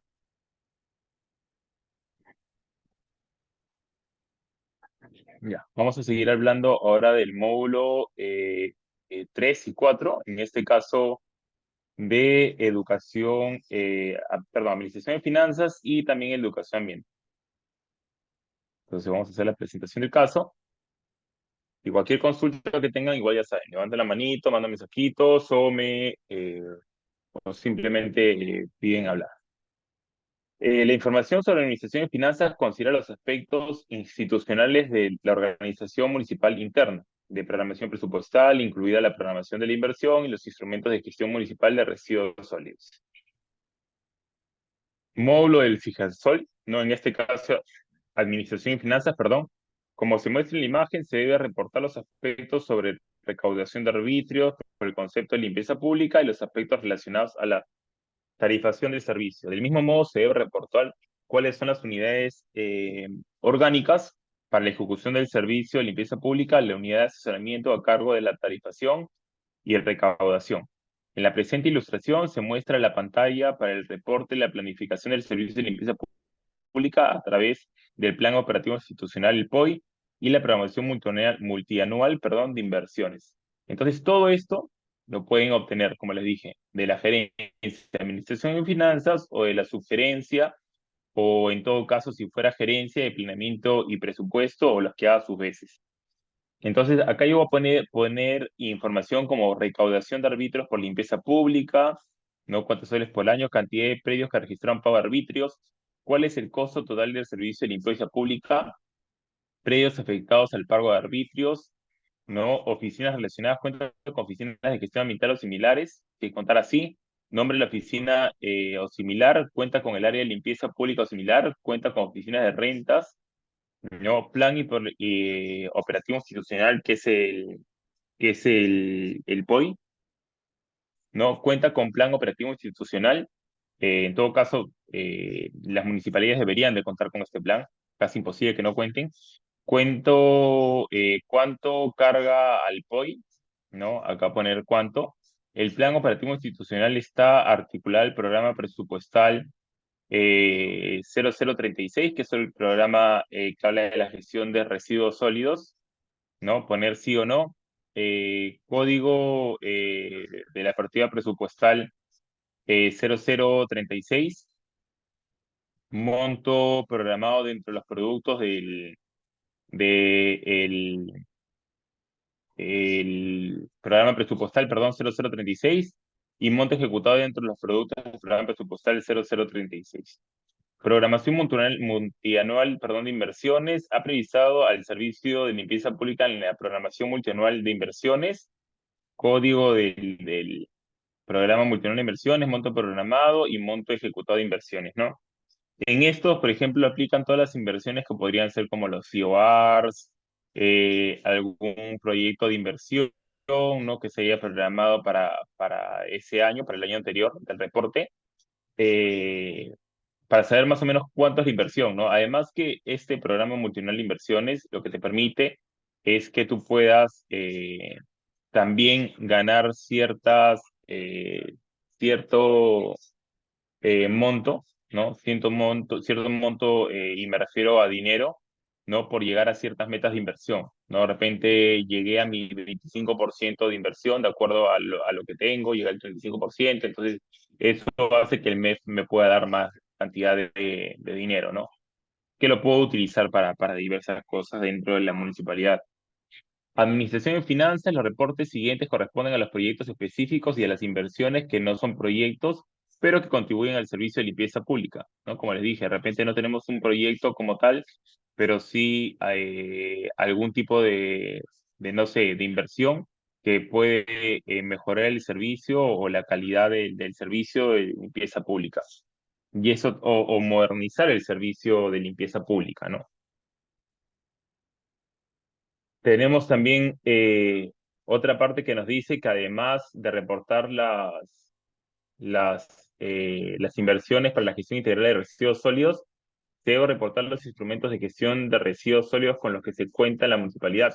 ya. Vamos a seguir hablando ahora del módulo 3 y 4. En este caso de educación, perdón, administración de finanzas y también educación ambiental. Entonces vamos a hacer la presentación del caso. Y cualquier consulta que tengan, igual ya saben, levanten la manito, mandan mensajitos o simplemente piden hablar. La información sobre administración y finanzas considera los aspectos institucionales de la organización municipal interna, de programación presupuestal, incluida la programación de la inversión y los instrumentos de gestión municipal de residuos sólidos. Módulo del FIJASOL, no, en este caso, administración y finanzas, perdón. Como se muestra en la imagen, se debe reportar los aspectos sobre recaudación de arbitrios, por el concepto de limpieza pública y los aspectos relacionados a la tarifación del servicio. Del mismo modo, se debe reportar cuáles son las unidades orgánicas para la ejecución del servicio de limpieza pública, la unidad de asesoramiento a cargo de la tarifación y recaudación. En la presente ilustración se muestra la pantalla para el reporte y la planificación del servicio de limpieza pública a través del Plan Operativo Institucional, el POI, y la programación multianual, perdón, de inversiones. Entonces, todo esto lo pueden obtener, como les dije, de la gerencia de Administración y Finanzas o de la sugerencia, o en todo caso, si fuera gerencia de planeamiento y presupuesto o los que haga sus veces. Entonces, acá yo voy a poner información como recaudación de arbitrios por limpieza pública, ¿no? Cuántos soles por año, cantidad de predios que registraron pago de arbitrios, cuál es el costo total del servicio de limpieza pública, predios afectados al pago de arbitrios, ¿no? Oficinas relacionadas, cuentan con oficinas de gestión ambiental o similares, que contar así, nombre de la oficina o similar, cuenta con el área de limpieza pública o similar, cuenta con oficinas de rentas, ¿no? Plan y operativo institucional, que es el POI, ¿no? Cuenta con plan operativo institucional. En todo caso, las municipalidades deberían de contar con este plan, casi imposible que no cuenten. ¿Cuánto carga al POI? ¿No? Acá poner cuánto. El plan operativo institucional está articulado al programa presupuestal 0036, que es el programa que habla de la gestión de residuos sólidos, ¿no? Poner sí o no. Código de la partida presupuestal 0036, monto programado dentro de los productos el programa presupuestal, perdón, 0036, y monto ejecutado dentro de los productos del programa presupuestal 0036. Programación multianual, perdón, de inversiones ha previsado al servicio de limpieza pública en la programación multianual de inversiones, código del programa multianual de inversiones, monto programado y monto ejecutado de inversiones, ¿no? En estos, por ejemplo, aplican todas las inversiones que podrían ser como los CORs, algún proyecto de inversión, ¿no? Que se haya programado para ese año, para el año anterior del reporte, eh, para saber más o menos cuánto es la inversión, ¿no? Además que este programa multinacional de inversiones lo que te permite es que tú puedas también ganar cierto monto, ¿no? Cierto monto, y me refiero a dinero, ¿no? Por llegar a ciertas metas de inversión, ¿no? De repente llegué a mi 25% de inversión, de acuerdo a lo que tengo, llegué al 35%, entonces eso hace que el mes me pueda dar más cantidad de dinero, ¿no? Que lo puedo utilizar para diversas cosas dentro de la municipalidad. Administración y finanzas, los reportes siguientes corresponden a los proyectos específicos y a las inversiones que no son proyectos, pero que contribuyen al servicio de limpieza pública, ¿no? Como les dije, de repente no tenemos un proyecto como tal, pero sí algún tipo no sé, de inversión que puede mejorar el servicio o la calidad del servicio de limpieza pública. y eso, o modernizar el servicio de limpieza pública, ¿no? Tenemos también otra parte que nos dice que además de reportar las inversiones para la gestión integral de residuos sólidos, debo reportar los instrumentos de gestión de residuos sólidos con los que se cuenta en la municipalidad,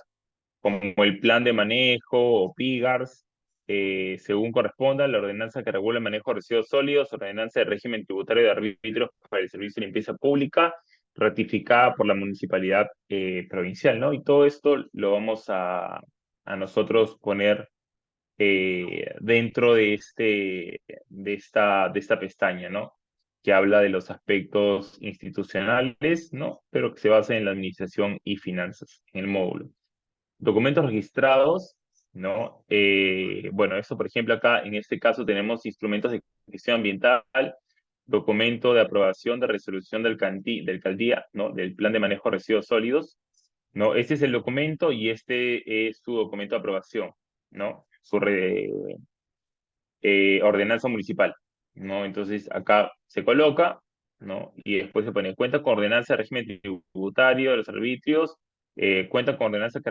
como el plan de manejo o PIGARS, según corresponda, la ordenanza que regula el manejo de residuos sólidos, ordenanza de régimen tributario de arbitrios para el servicio de limpieza pública, ratificada por la municipalidad provincial, ¿no? Y todo esto lo vamos a nosotros poner dentro de esta pestaña, ¿no? Que habla de los aspectos institucionales, ¿no? Pero que se basa en la administración y finanzas, en el módulo. Documentos registrados, ¿no? Bueno, eso por ejemplo acá, en este caso tenemos instrumentos de gestión ambiental, documento de aprobación de resolución del alcaldía, ¿no? Del plan de manejo de residuos sólidos, ¿no? Este es el documento y este es su documento de aprobación, ¿no? Ordenanza municipal, ¿no? Entonces acá se coloca, ¿no? Y después se pone cuenta con ordenanza de régimen tributario de los arbitrios, cuenta con ordenanza que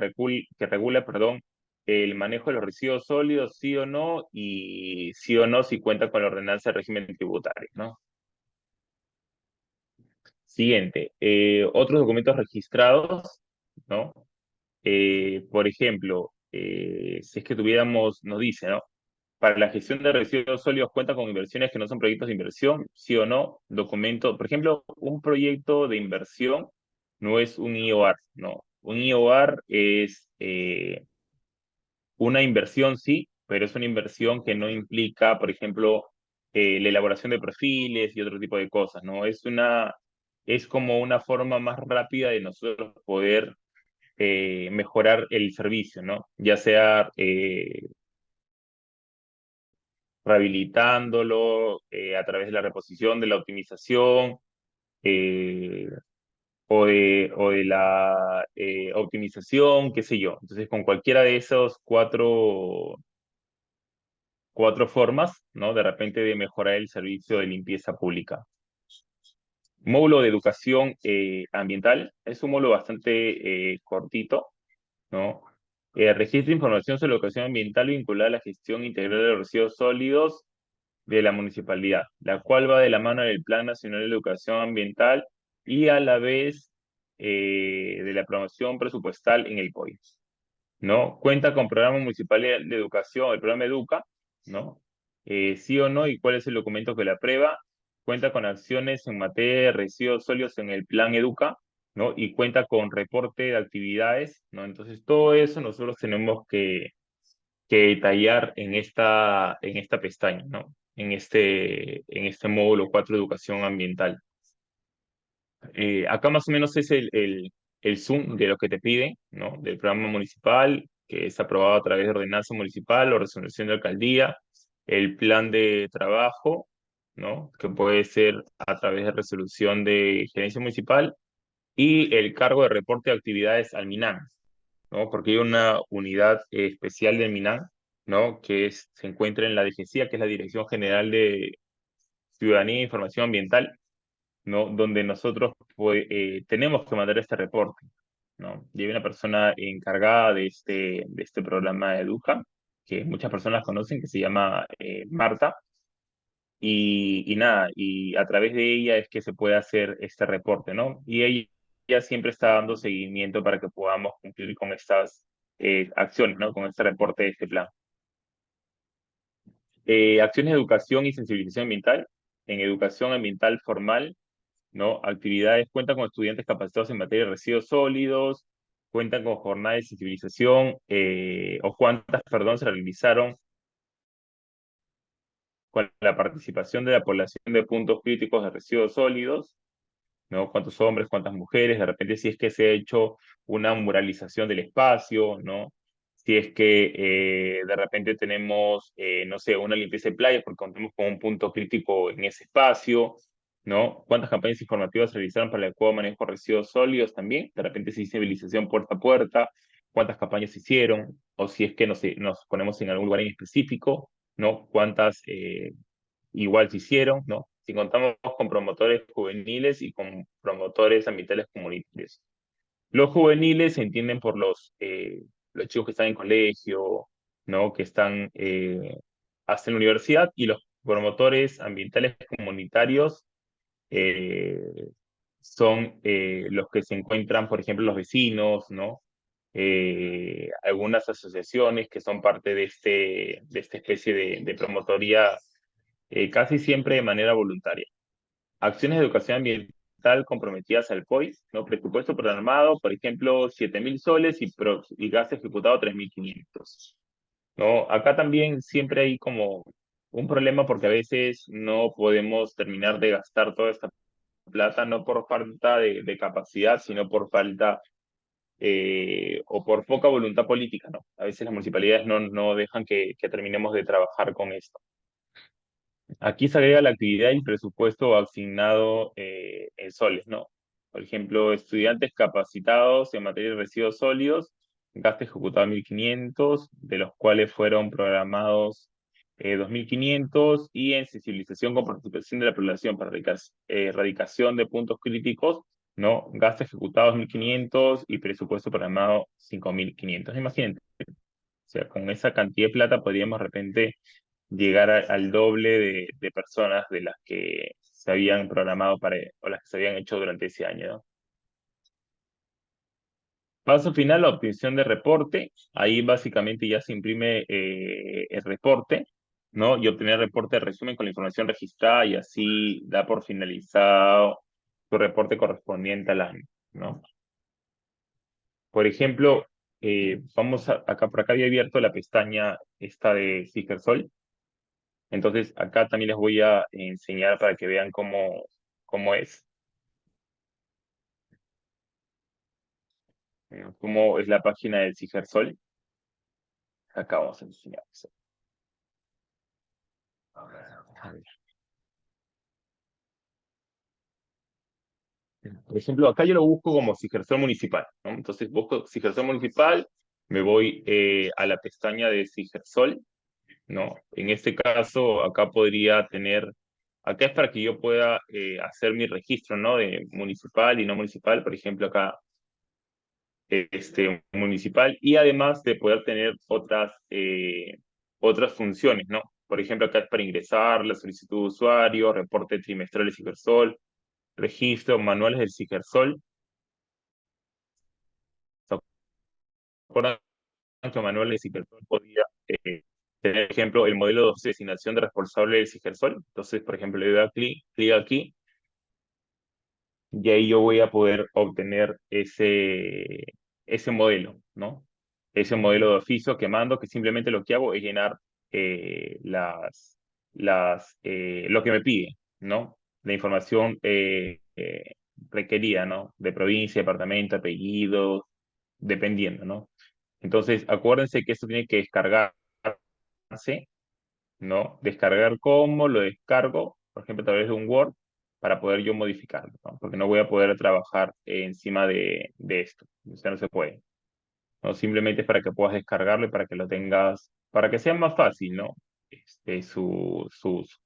regula, perdón, el manejo de los residuos sólidos, sí o no, y sí o no si cuenta con la ordenanza de régimen tributario, ¿no? Siguiente, otros documentos registrados, ¿no? Por ejemplo, si es que tuviéramos, nos dice, ¿no? Para la gestión de residuos sólidos cuenta con inversiones que no son proyectos de inversión, sí o no, documento, por ejemplo, un proyecto de inversión no es un IOR, no. Un IOR es una inversión, sí, pero es una inversión que no implica, por ejemplo, la elaboración de perfiles y otro tipo de cosas, ¿no? Es como una forma más rápida de nosotros poder mejorar el servicio, ¿no? Ya sea rehabilitándolo a través de la reposición, de la optimización eh, o de la optimización, qué sé yo. Entonces, con cualquiera de esos cuatro formas, ¿no? De repente de mejorar el servicio de limpieza pública. Módulo de educación ambiental es un módulo bastante cortito, ¿no? Registra información sobre la educación ambiental vinculada a la gestión integral de los residuos sólidos de la municipalidad, la cual va de la mano del Plan Nacional de Educación Ambiental y a la vez de la promoción presupuestal en el POI, ¿no? Cuenta con programa municipal de educación, el programa Educa, ¿no? Sí o no, y cuál es el documento que la aprueba. Cuenta con acciones en materia de residuos sólidos en el Plan Educa, ¿no? Y cuenta con reporte de actividades, ¿no? Entonces, todo eso nosotros tenemos que detallar en esta pestaña, ¿no? En este módulo 4 de educación ambiental. Acá más o menos es el zoom de lo que te piden, ¿no? Del programa municipal, que es aprobado a través de ordenanza municipal o resolución de alcaldía, el plan de trabajo, ¿no? Que puede ser a través de resolución de gerencia municipal, y el cargo de reporte de actividades al MINAN, ¿no? Porque hay una unidad especial del MINAN, ¿no? Se encuentra en la DGCIA, que es la Dirección General de Ciudadanía e Información Ambiental, ¿no? Donde nosotros pues, tenemos que mandar este reporte, ¿no? Y hay una persona encargada de este programa de Educa, que muchas personas conocen, que se llama Marta, y nada, y a través de ella es que se puede hacer este reporte, ¿no? Y ella siempre está dando seguimiento para que podamos cumplir con estas acciones, ¿no? Con este reporte de este plan. Acciones de educación y sensibilización ambiental. En educación ambiental formal, ¿no? Actividades, cuentan con estudiantes capacitados en materia de residuos sólidos, cuentan con jornadas de sensibilización, o cuántas, perdón, se realizaron con la participación de la población de puntos críticos de residuos sólidos, ¿no? Cuántos hombres, cuántas mujeres, de repente si es que se ha hecho una muralización del espacio, ¿no? Si es que de repente tenemos, no sé, una limpieza de playas porque contamos con un punto crítico en ese espacio, ¿no? ¿Cuántas campañas informativas se realizaron para el adecuado manejo de residuos sólidos también? De repente si sensibilización puerta a puerta, ¿cuántas campañas se hicieron? O si es que nos ponemos en algún lugar en específico, ¿no? ¿Cuántas igual se hicieron, ¿no? si contamos con promotores juveniles y con promotores ambientales comunitarios. Los juveniles se entienden por los chicos que están en colegio, ¿no? Que están hasta en la universidad, y los promotores ambientales comunitarios eh, son los que se encuentran, por ejemplo, los vecinos, ¿no? Algunas asociaciones que son parte de esta especie de promotoría, casi siempre de manera voluntaria. Acciones de educación ambiental comprometidas al POI, ¿no? Presupuesto programado, por ejemplo, 7.000 soles y gasto ejecutado 3.500, ¿no? Acá también siempre hay como un problema porque a veces no podemos terminar de gastar toda esta plata, no por falta de capacidad, sino por falta o por poca voluntad política, ¿no? A veces las municipalidades no dejan que terminemos de trabajar con esto. Aquí se agrega la actividad y presupuesto asignado en soles, ¿no? Por ejemplo, estudiantes capacitados en materia de residuos sólidos, gasto ejecutado 1.500, de los cuales fueron programados 2.500, y en sensibilización con participación de la población para erradicación de puntos críticos, ¿no? Gasto ejecutado 2.500 y presupuesto programado 5.500. Imagínate, o sea, con esa cantidad de plata podríamos de repente llegar al doble de personas de las que se habían programado o las que se habían hecho durante ese año, ¿no? Paso final, la obtención de reporte. Ahí básicamente ya se imprime el reporte, ¿no? Y obtener el reporte de resumen con la información registrada, y así da por finalizado tu reporte correspondiente al año, ¿no? Por ejemplo, acá por acá había abierto la pestaña esta de Sigersol. Entonces, acá también les voy a enseñar para que vean cómo es, cómo es la página del Cigersol. Acá vamos a enseñar. A ver. Por ejemplo, acá yo lo busco como Cigersol Municipal, ¿no? Entonces busco Cigersol Municipal, me voy a la pestaña de Cigersol, ¿no? En este caso, acá podría tener, acá es para que yo pueda hacer mi registro, ¿no? De municipal y no municipal. Por ejemplo, acá municipal, y además de poder tener otras funciones, ¿no? Por ejemplo, acá es para ingresar la solicitud de usuario, reporte trimestral de Cigersol, registro, manuales del Cigersol. ¿Se acuerdan que manuales de Cigersol podía tener, por ejemplo, el modelo de designación de responsable del Cigersol? Entonces, por ejemplo, le doy clic aquí, y ahí yo voy a poder obtener ese modelo, ¿no? Ese modelo de oficio que mando, que simplemente lo que hago es llenar lo que me pide, ¿no? La información requerida, ¿no? De provincia, departamento, apellidos, dependiendo, ¿no? Entonces, acuérdense que esto tiene que descargarse, ¿no? Descargar, ¿cómo lo descargo? Por ejemplo, a través de un Word, para poder yo modificarlo, ¿no? Porque no voy a poder trabajar encima de esto. O sea, no se puede, ¿no? Simplemente es para que puedas descargarlo y para que lo tengas, para que sea más fácil, ¿no? Su uso.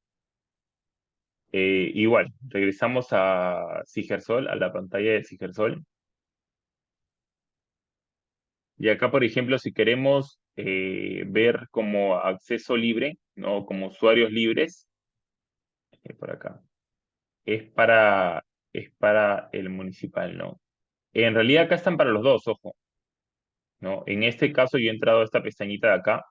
Igual, regresamos a Sigersol, a la pantalla de Sigersol. Y acá, por ejemplo, si queremos ver como acceso libre, ¿no? Como usuarios libres, por acá. Es para el municipal, ¿no? En realidad acá están para los dos, ojo, ¿no? En este caso yo he entrado a esta pestañita de acá,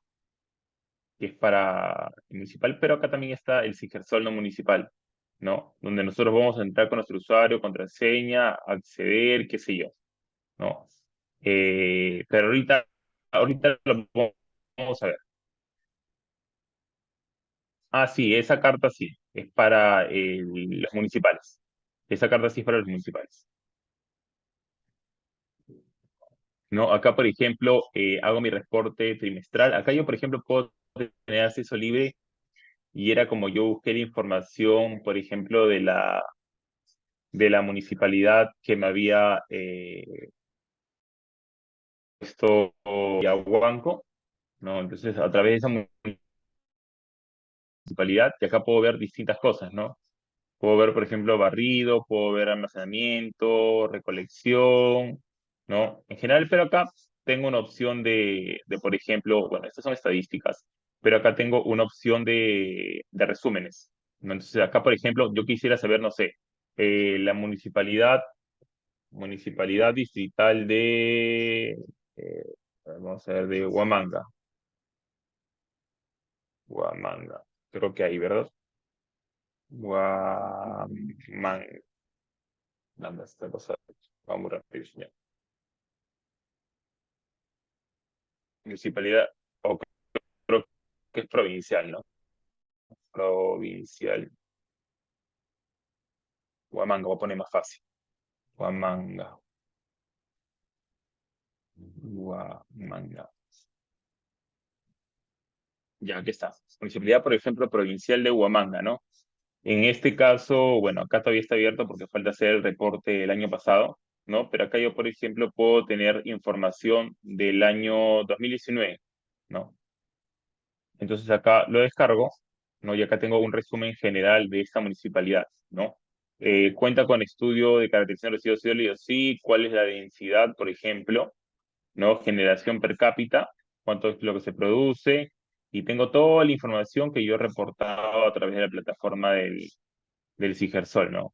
que es para el municipal, pero acá también está el Sigersol no municipal, ¿no? Donde nosotros vamos a entrar con nuestro usuario, contraseña, acceder, qué sé yo, ¿no? Pero ahorita lo vamos a ver. Ah, sí, esa carta sí, es para los municipales. Esa carta sí es para los municipales. ¿No? Acá, por ejemplo, hago mi reporte trimestral. Acá yo, por ejemplo, puedo tener acceso libre, y era como yo busqué la información, por ejemplo, de la municipalidad que me había puesto Yahuanco, ¿no? Entonces, a través de esa municipalidad, y acá puedo ver distintas cosas, ¿no? Puedo ver, por ejemplo, barrido, puedo ver almacenamiento, recolección, ¿no? En general, pero acá tengo una opción por ejemplo, bueno, estas son estadísticas, pero acá tengo una opción de resúmenes, ¿no? Entonces, acá, por ejemplo, yo quisiera saber, no sé, la municipalidad distrital eh, vamos a ver, de Huamanga. Huamanga. Creo que ahí, ¿verdad? Huamanga. Anda, esta cosa. Vamos rápido. Ya. Municipalidad, o creo que es provincial, ¿no? Provincial. Huamanga, voy a poner más fácil. Huamanga. Huamanga. Ya, aquí está. Municipalidad, por ejemplo, provincial de Huamanga, ¿no? En este caso, bueno, acá todavía está abierto porque falta hacer el reporte el año pasado, ¿no? Pero acá yo, por ejemplo, puedo tener información del año 2019, ¿no? Entonces acá lo descargo, ¿no? Y acá tengo un resumen general de esta municipalidad, ¿no? Cuenta con estudio de caracterización de residuos sólidos, sí, cuál es la densidad, por ejemplo, ¿no? Generación per cápita, cuánto es lo que se produce, y tengo toda la información que yo he reportado a través de la plataforma del Cigersol, ¿no?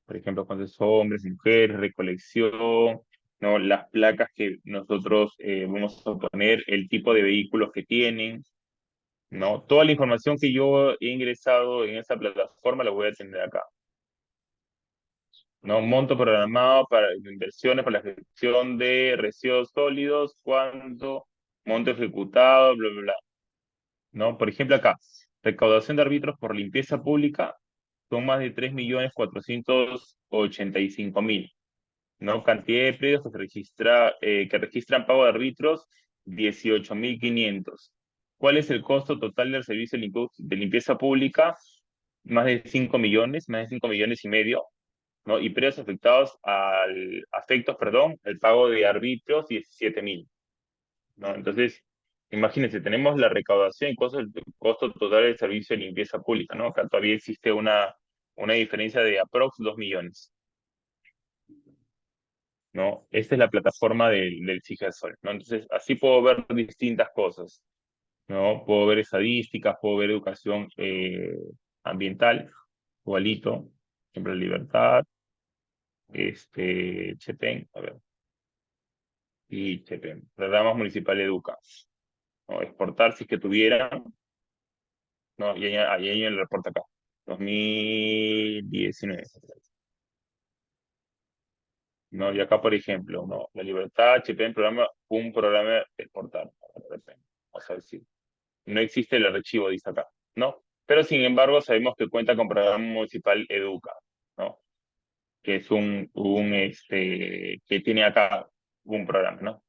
Por ejemplo, cuántos hombres, mujeres, recolección, ¿no? Las placas que nosotros vamos a poner, el tipo de vehículos que tienen, ¿no? Toda la información que yo he ingresado en esa plataforma la voy a tener acá, ¿no? Monto programado para inversiones para la gestión de residuos sólidos, cuánto, monto ejecutado, bla, bla, bla, ¿no? Por ejemplo, acá, recaudación de árbitros por limpieza pública son más de 3.485.000, ¿no? Cantidad de predios que registran pago de árbitros, 18.500. ¿Cuál es el costo total del servicio de limpieza pública? Más de 5 millones, más de 5,5 millones, ¿no? Y predios afectos, perdón, el pago de arbitrios, 17.000, ¿no? Entonces, imagínense, tenemos la recaudación y costo total del servicio de limpieza pública, ¿no? Acá todavía existe una diferencia de aprox 2 millones. ¿No? Esta es la plataforma del Cigesol, ¿no? Entonces, así puedo ver distintas cosas, ¿no? Puedo ver estadísticas, puedo ver educación ambiental, igualito, siempre libertad, Chepen, a ver, y Chepen, programas municipal educa, ¿no? Exportar si es que tuviera, ¿no? Y ahí hay el reporte acá, 2019. ¿No? Y acá, por ejemplo, ¿no? La libertad, Chepen, un programa de exportar, vamos a ver si no existe el archivo, dice acá, ¿no? Pero sin embargo, sabemos que cuenta con programa municipal Educa, ¿no? Que es que tiene acá un programa, ¿no?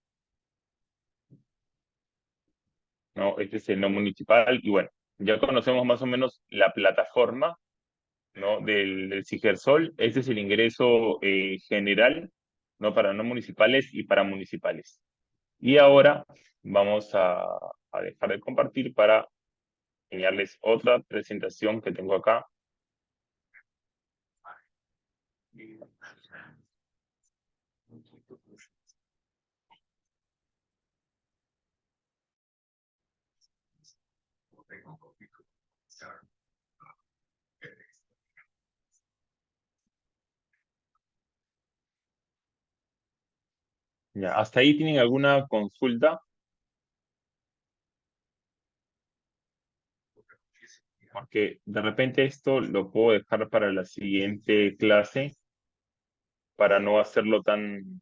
¿No? Este es el no municipal, y bueno, ya conocemos más o menos la plataforma, ¿no? Del Cigersol. Este es el ingreso general, ¿no? Para no municipales y para municipales. Y ahora vamos a dejar de compartir para enseñarles otra presentación que tengo acá. Ya, ¿hasta ahí tienen alguna consulta? Porque de repente esto lo puedo dejar para la siguiente clase para no hacerlo tan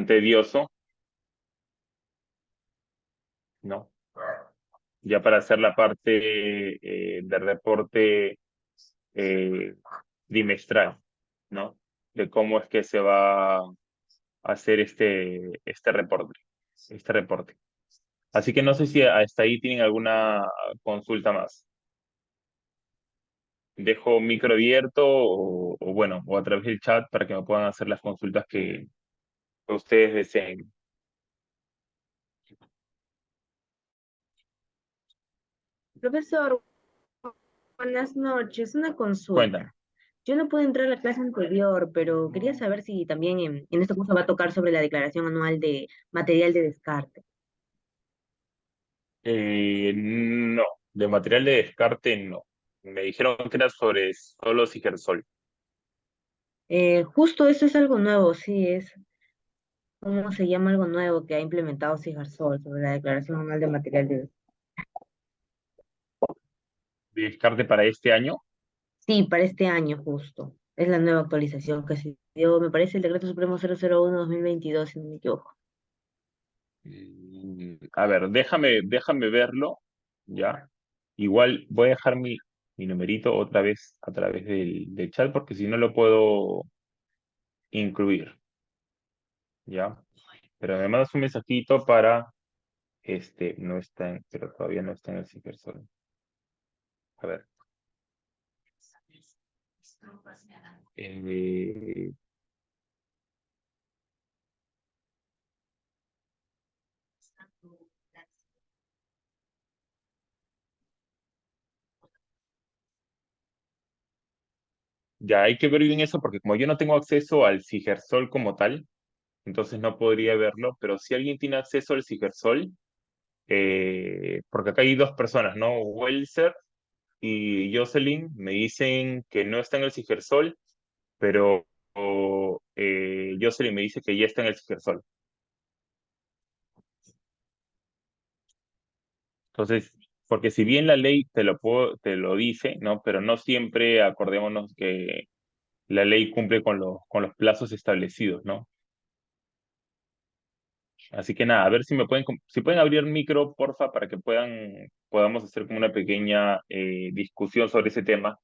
tedioso, ¿no? Ya para hacer la parte de reporte eh, trimestral, ¿no? De cómo es que se va a hacer este reporte. Así que no sé si hasta ahí tienen alguna consulta más. Dejo micro abierto o bueno, o a través del chat para que me puedan hacer las consultas que ustedes deseen. Profesor, Buenas noches, una consulta. Cuéntame. Yo no pude entrar a la clase anterior, pero quería saber si también en este curso va a tocar sobre la declaración anual de material de descarte. No, de material de descarte no. Me dijeron que era sobre solo Sigersol. Justo eso es algo nuevo, sí, es, ¿cómo se llama algo nuevo que ha implementado Sigarsol sobre la declaración anual de material de descarte? ¿De descarte para este año? Sí, para este año justo. Es la nueva actualización que se dio, me parece, el Decreto Supremo 001/2022, si no me equivoco. A ver, déjame verlo, ¿ya? Igual voy a dejar mi numerito otra vez a través del chat porque si no lo puedo incluir, ¿ya? Pero me mandas un mensajito para, no está pero todavía no está en el Sigersol. A ver. Eh, ya hay que ver bien eso porque como yo no tengo acceso al Sigersol como tal, entonces no podría verlo, pero si alguien tiene acceso al Sigersol, porque acá hay dos personas, ¿no? Welser y Jocelyn me dicen que no está en el Sigersol, pero Jocelyn me dice que ya está en el Sigersol. Entonces, porque si bien la ley te lo dice, ¿no? Pero no siempre acordémonos que la ley cumple con los plazos establecidos, ¿no? Así que nada, a ver si si pueden abrir micro, porfa, para que podamos hacer como una pequeña discusión sobre ese tema.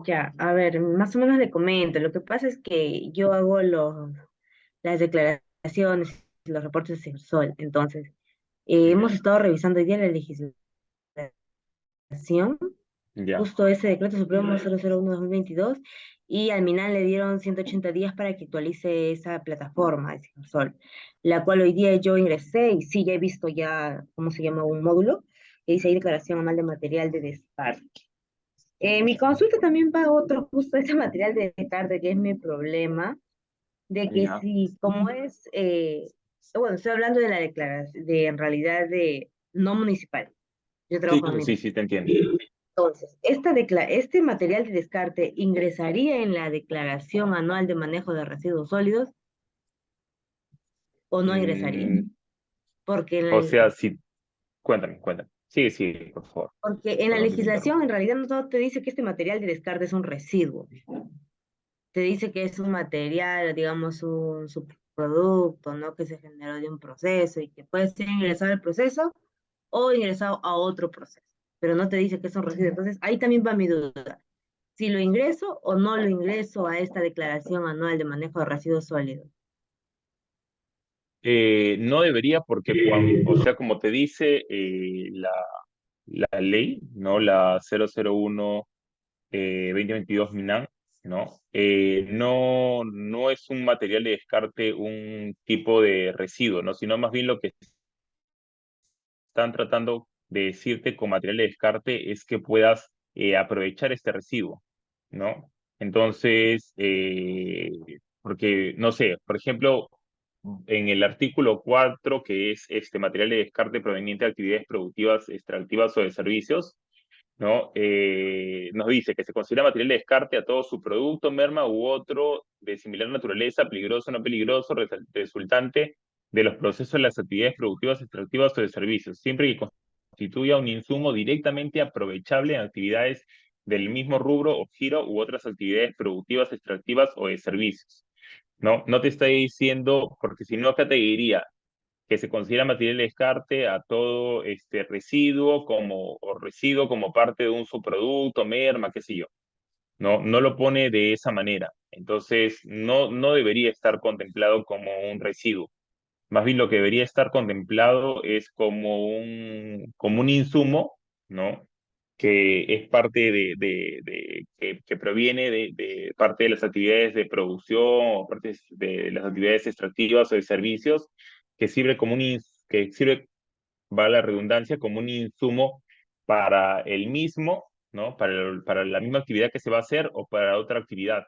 Ya, a ver, más o menos le comento. Lo que pasa es que yo hago las declaraciones, los reportes de Sol. Entonces, hemos Ya, estado revisando hoy día la legislación, ya. justo ese decreto supremo 001/2022, y al MINAL le dieron 180 días para que actualice esa plataforma de Sol, la cual hoy día yo ingresé y sí, ya he visto ya, ¿cómo se llama? Un módulo que dice ahí declaración anual de material de descarte. Mi consulta también va a otro, justo ese material de descarte, que es mi problema, de que Ya. si, como es, bueno, estoy hablando de la declaración, de en realidad de no municipal, yo Sí, trabajo en sí, municipal. sí, te entiendo. Entonces, este material de descarte ingresaría en la declaración anual de manejo de residuos sólidos o no ingresaría, Mm, porque o sea, sí, cuéntame. Sí, sí, por favor. porque en la Perdón que te legislación interrumpa. en realidad no te dice que este material de descarte es un residuo. Te dice que es un material, digamos, un subproducto, ¿no? Que se generó de un proceso y que puede ser ingresado al proceso o ingresado a otro proceso, pero no te dice que es un residuo. Entonces, ahí también va mi duda. Si lo ingreso o no lo ingreso a esta declaración anual de manejo de residuos sólidos. No debería porque o sea, como te dice la ley, ¿no? La 001 2022 MINAN, ¿no? No es un material de descarte, un tipo de residuo, ¿no? Sino más bien lo que están tratando de decirte con material de descarte es que puedas aprovechar este residuo, ¿no? Entonces, porque, no sé, por ejemplo, en el artículo 4 que es este material de descarte proveniente de actividades productivas, extractivas o de servicios, ¿no? Nos dice que se considera material de descarte a todo su producto, merma u otro de similar naturaleza, peligroso o no peligroso, resultante de los procesos de las actividades productivas, extractivas o de servicios, siempre que constituya un insumo directamente aprovechable en actividades del mismo rubro o giro u otras actividades productivas, extractivas o de servicios. No, no te está diciendo, porque si no acá te diría, que se considera material de descarte a todo este residuo como parte de un subproducto, merma, qué sé yo. No, no lo pone de esa manera. Entonces, no debería estar contemplado como un residuo. Más bien lo que debería estar contemplado es como un insumo, ¿no? Que es parte que proviene de parte de las actividades de producción o parte de las actividades extractivas o de servicios, que sirve que sirve, va la redundancia, como un insumo para el mismo, ¿no? Para la misma actividad que se va a hacer o para otra actividad,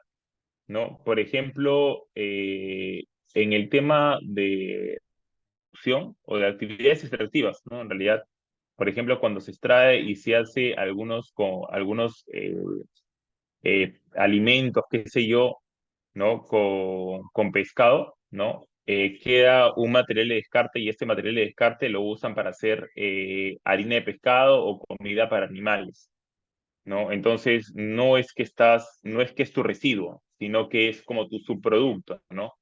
¿no? Por ejemplo, en el tema de producción o de actividades extractivas, ¿no? En realidad, por ejemplo, cuando se extrae y se hace algunos alimentos, qué sé yo, ¿no? Con pescado, ¿no? Queda un material de descarte y este material de descarte lo usan para hacer harina de pescado o comida para animales, ¿no? Entonces, no es que es tu residuo, sino que es como tu subproducto, ¿no?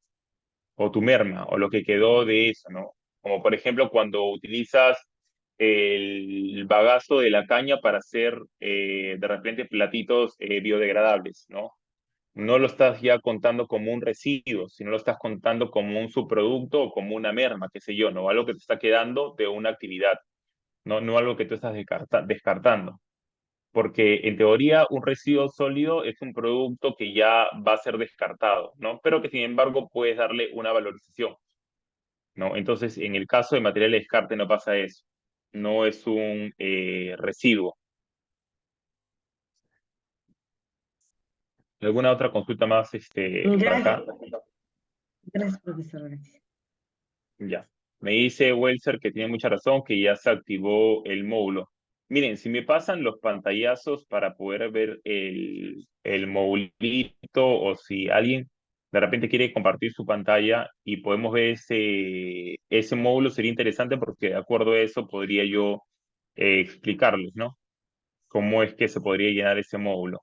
O tu merma, o lo que quedó de eso, ¿no? Como por ejemplo cuando utilizas el bagazo de la caña para hacer de repente platitos biodegradables, ¿no? No lo estás ya contando como un residuo, sino lo estás contando como un subproducto o como una merma, qué sé yo, ¿no? Algo que te está quedando de una actividad, no algo que tú estás descartando. Porque en teoría un residuo sólido es un producto que ya va a ser descartado, ¿no? Pero que sin embargo puedes darle una valorización, ¿no? Entonces, en el caso de material de descarte no pasa eso. No es un residuo. ¿Alguna otra consulta más por Gracias, acá? gracias, profesor, gracias. Ya. Me dice Welser que tiene mucha razón, que ya se activó el módulo. Miren, si me pasan los pantallazos para poder ver el modulito o si alguien de repente quiere compartir su pantalla y podemos ver ese módulo, sería interesante porque de acuerdo a eso podría yo explicarles, ¿no? Cómo es que se podría llenar ese módulo.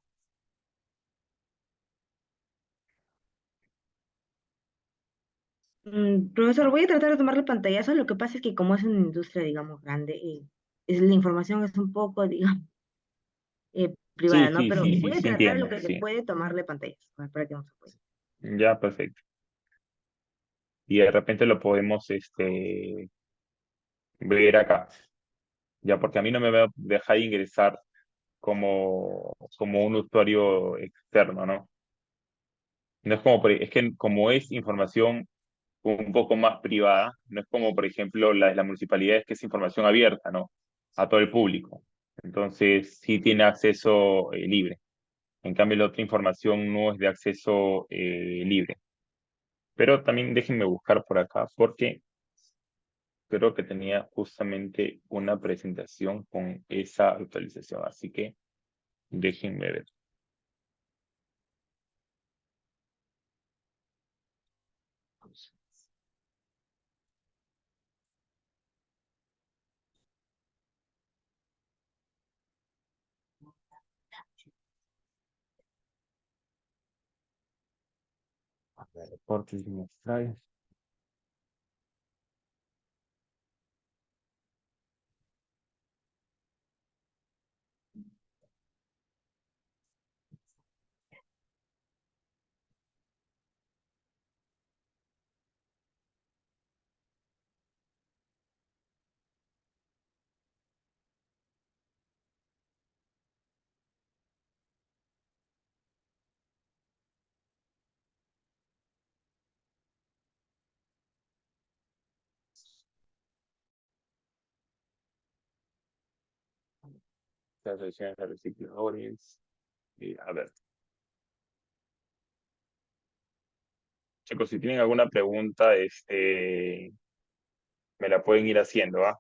Profesor, voy a tratar de tomarle pantallazo. Lo que pasa es que como es una industria, digamos, grande, la información es un poco, digamos, privada, Sí, ¿no? sí, Pero sí, sí, voy a sí tratar lo entiendo, que se sí. puede tomarle pantallazo, para que no se pueda. Ya, perfecto. Y de repente lo podemos ver acá. Ya, porque a mí no me va a dejar ingresar como un usuario externo, ¿no? No es como, es que como es información un poco más privada, no es como, por ejemplo, la de las municipalidades, que es información abierta, ¿no? A todo el público. Entonces, sí tiene acceso libre. En cambio, la otra información no es de acceso libre. Pero también déjenme buscar por acá, porque creo que tenía justamente una presentación con esa actualización. Así que déjenme ver. A ver, reportes trimestrales. Las selecciones de recicladores. A ver, chicos, si tienen alguna pregunta, me la pueden ir haciendo, ¿ah?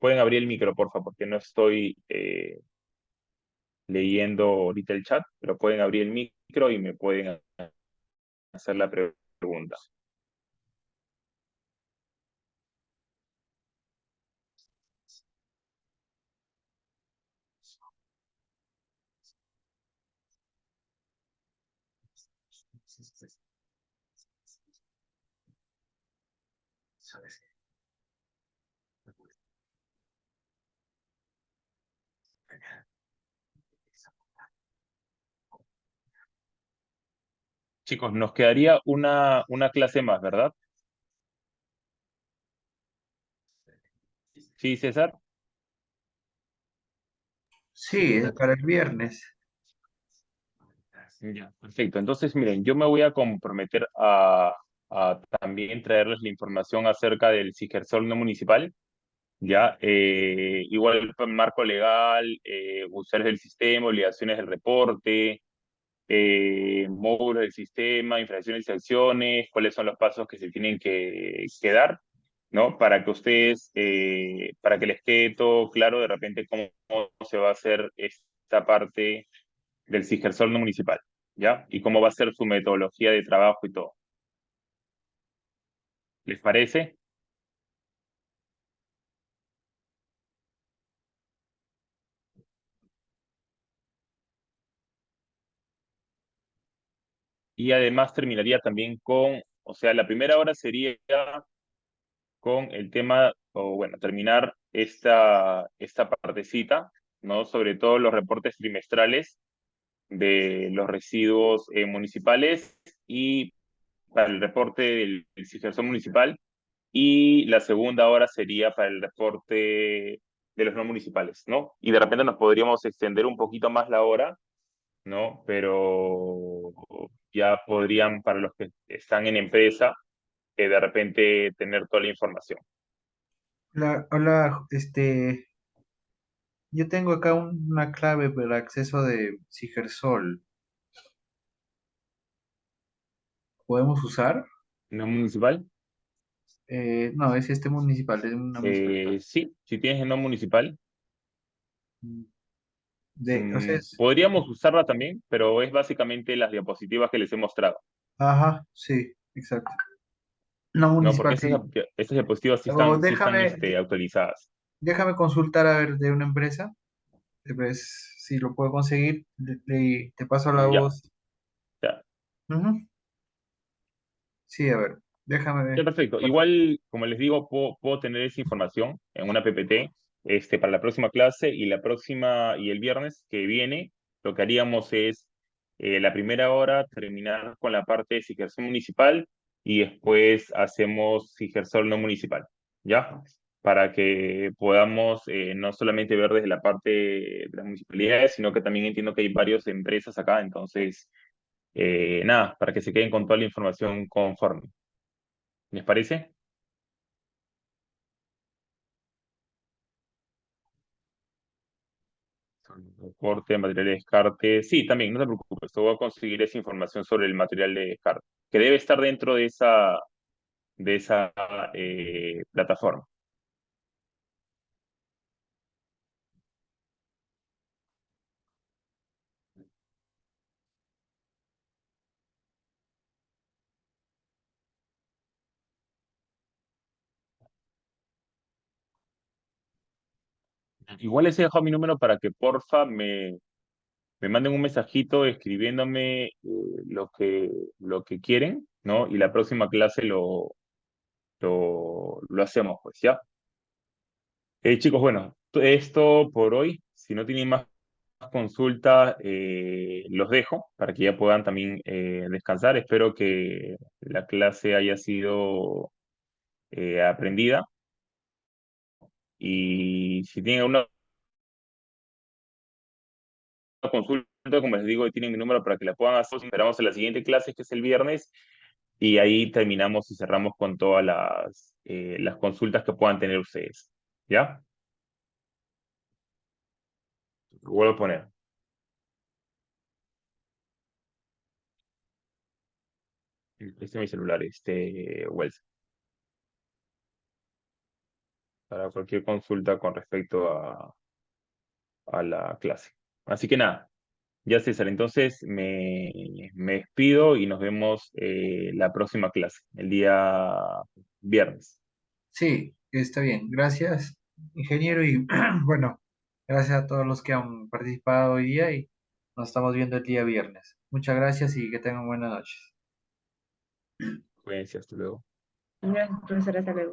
Pueden abrir el micro, por favor, porque no estoy leyendo ahorita el chat, pero pueden abrir el micro y me pueden hacer la pregunta. Chicos, nos quedaría una clase más, ¿verdad? Sí, César. Sí, es para el viernes. Ya, perfecto. Entonces, miren, yo me voy a comprometer a también traerles la información acerca del Sigersol no municipal, ya, igual marco legal, usuarios del sistema, obligaciones del reporte, módulos del sistema, infracciones y sanciones, cuáles son los pasos que se tienen que dar, ¿no? Para que ustedes, para que les quede todo claro de repente cómo se va a hacer esta parte del Sigersol no municipal, ¿ya? Y cómo va a ser su metodología de trabajo y todo. ¿Les parece? Y además terminaría también con, o sea, la primera hora sería con el tema, o bueno, terminar esta partecita, ¿no? Sobre todo los reportes trimestrales de los residuos municipales y para el reporte del Sigersol municipal. Y la segunda hora sería para el reporte de los no municipales, ¿no? Y de repente nos podríamos extender un poquito más la hora, ¿no? Pero ya podrían, para los que están en empresa, de repente tener toda la información. Hola, hola, yo tengo acá una clave para acceso de Sigersol. ¿Podemos usar? ¿No municipal? No, es este municipal, es una municipalidad. Sí, si tienes el no municipal, O sea, podríamos usarla también, pero es básicamente las diapositivas que les he mostrado, ajá, sí, exacto. No ¿no? Porque municipal, sí. estas diapositivas O sí están déjame, actualizadas. déjame consultar a ver de una empresa, pues, si lo puedo conseguir, te paso la Ya, voz. ya. Ujú. Sí, a ver, déjame Ya, ver. perfecto. Igual, como les digo, puedo tener esa información en una PPT para la próxima clase y y el viernes que viene, lo que haríamos es la primera hora terminar con la parte de Sigersol municipal y después hacemos Sigersol no municipal, ¿ya? Para que podamos no solamente ver desde la parte de las municipalidades, sino que también entiendo que hay varias empresas acá, entonces, nada, para que se queden con toda la información conforme. ¿Les parece? Corte, material de descarte. Sí, también, no te preocupes, te voy a conseguir esa información sobre el material de descarte, que debe estar dentro de esa plataforma. Igual les he dejado mi número para que porfa me manden un mensajito escribiéndome lo que quieren, ¿no? Y la próxima clase lo hacemos, pues, ¿ya? Chicos, bueno, esto por hoy. Si no tienen más consulta, los dejo para que ya puedan también descansar. Espero que la clase haya sido aprendida y si tienen alguna consulta, como les digo, tienen mi número para que la puedan hacer. Esperamos en la siguiente clase, que es el viernes, y ahí terminamos y cerramos con todas las consultas que puedan tener ustedes. ¿Ya? Lo vuelvo a poner. Este es mi celular, Wells, para cualquier consulta con respecto a la clase. Así que nada, ya César, entonces me despido y nos vemos la próxima clase, el día viernes. Sí, está bien. Gracias, ingeniero. Y bueno, gracias a todos los que han participado hoy día y nos estamos viendo el día viernes. Muchas gracias y que tengan buenas noches. Cuídense, hasta luego. Gracias, profesora, hasta luego.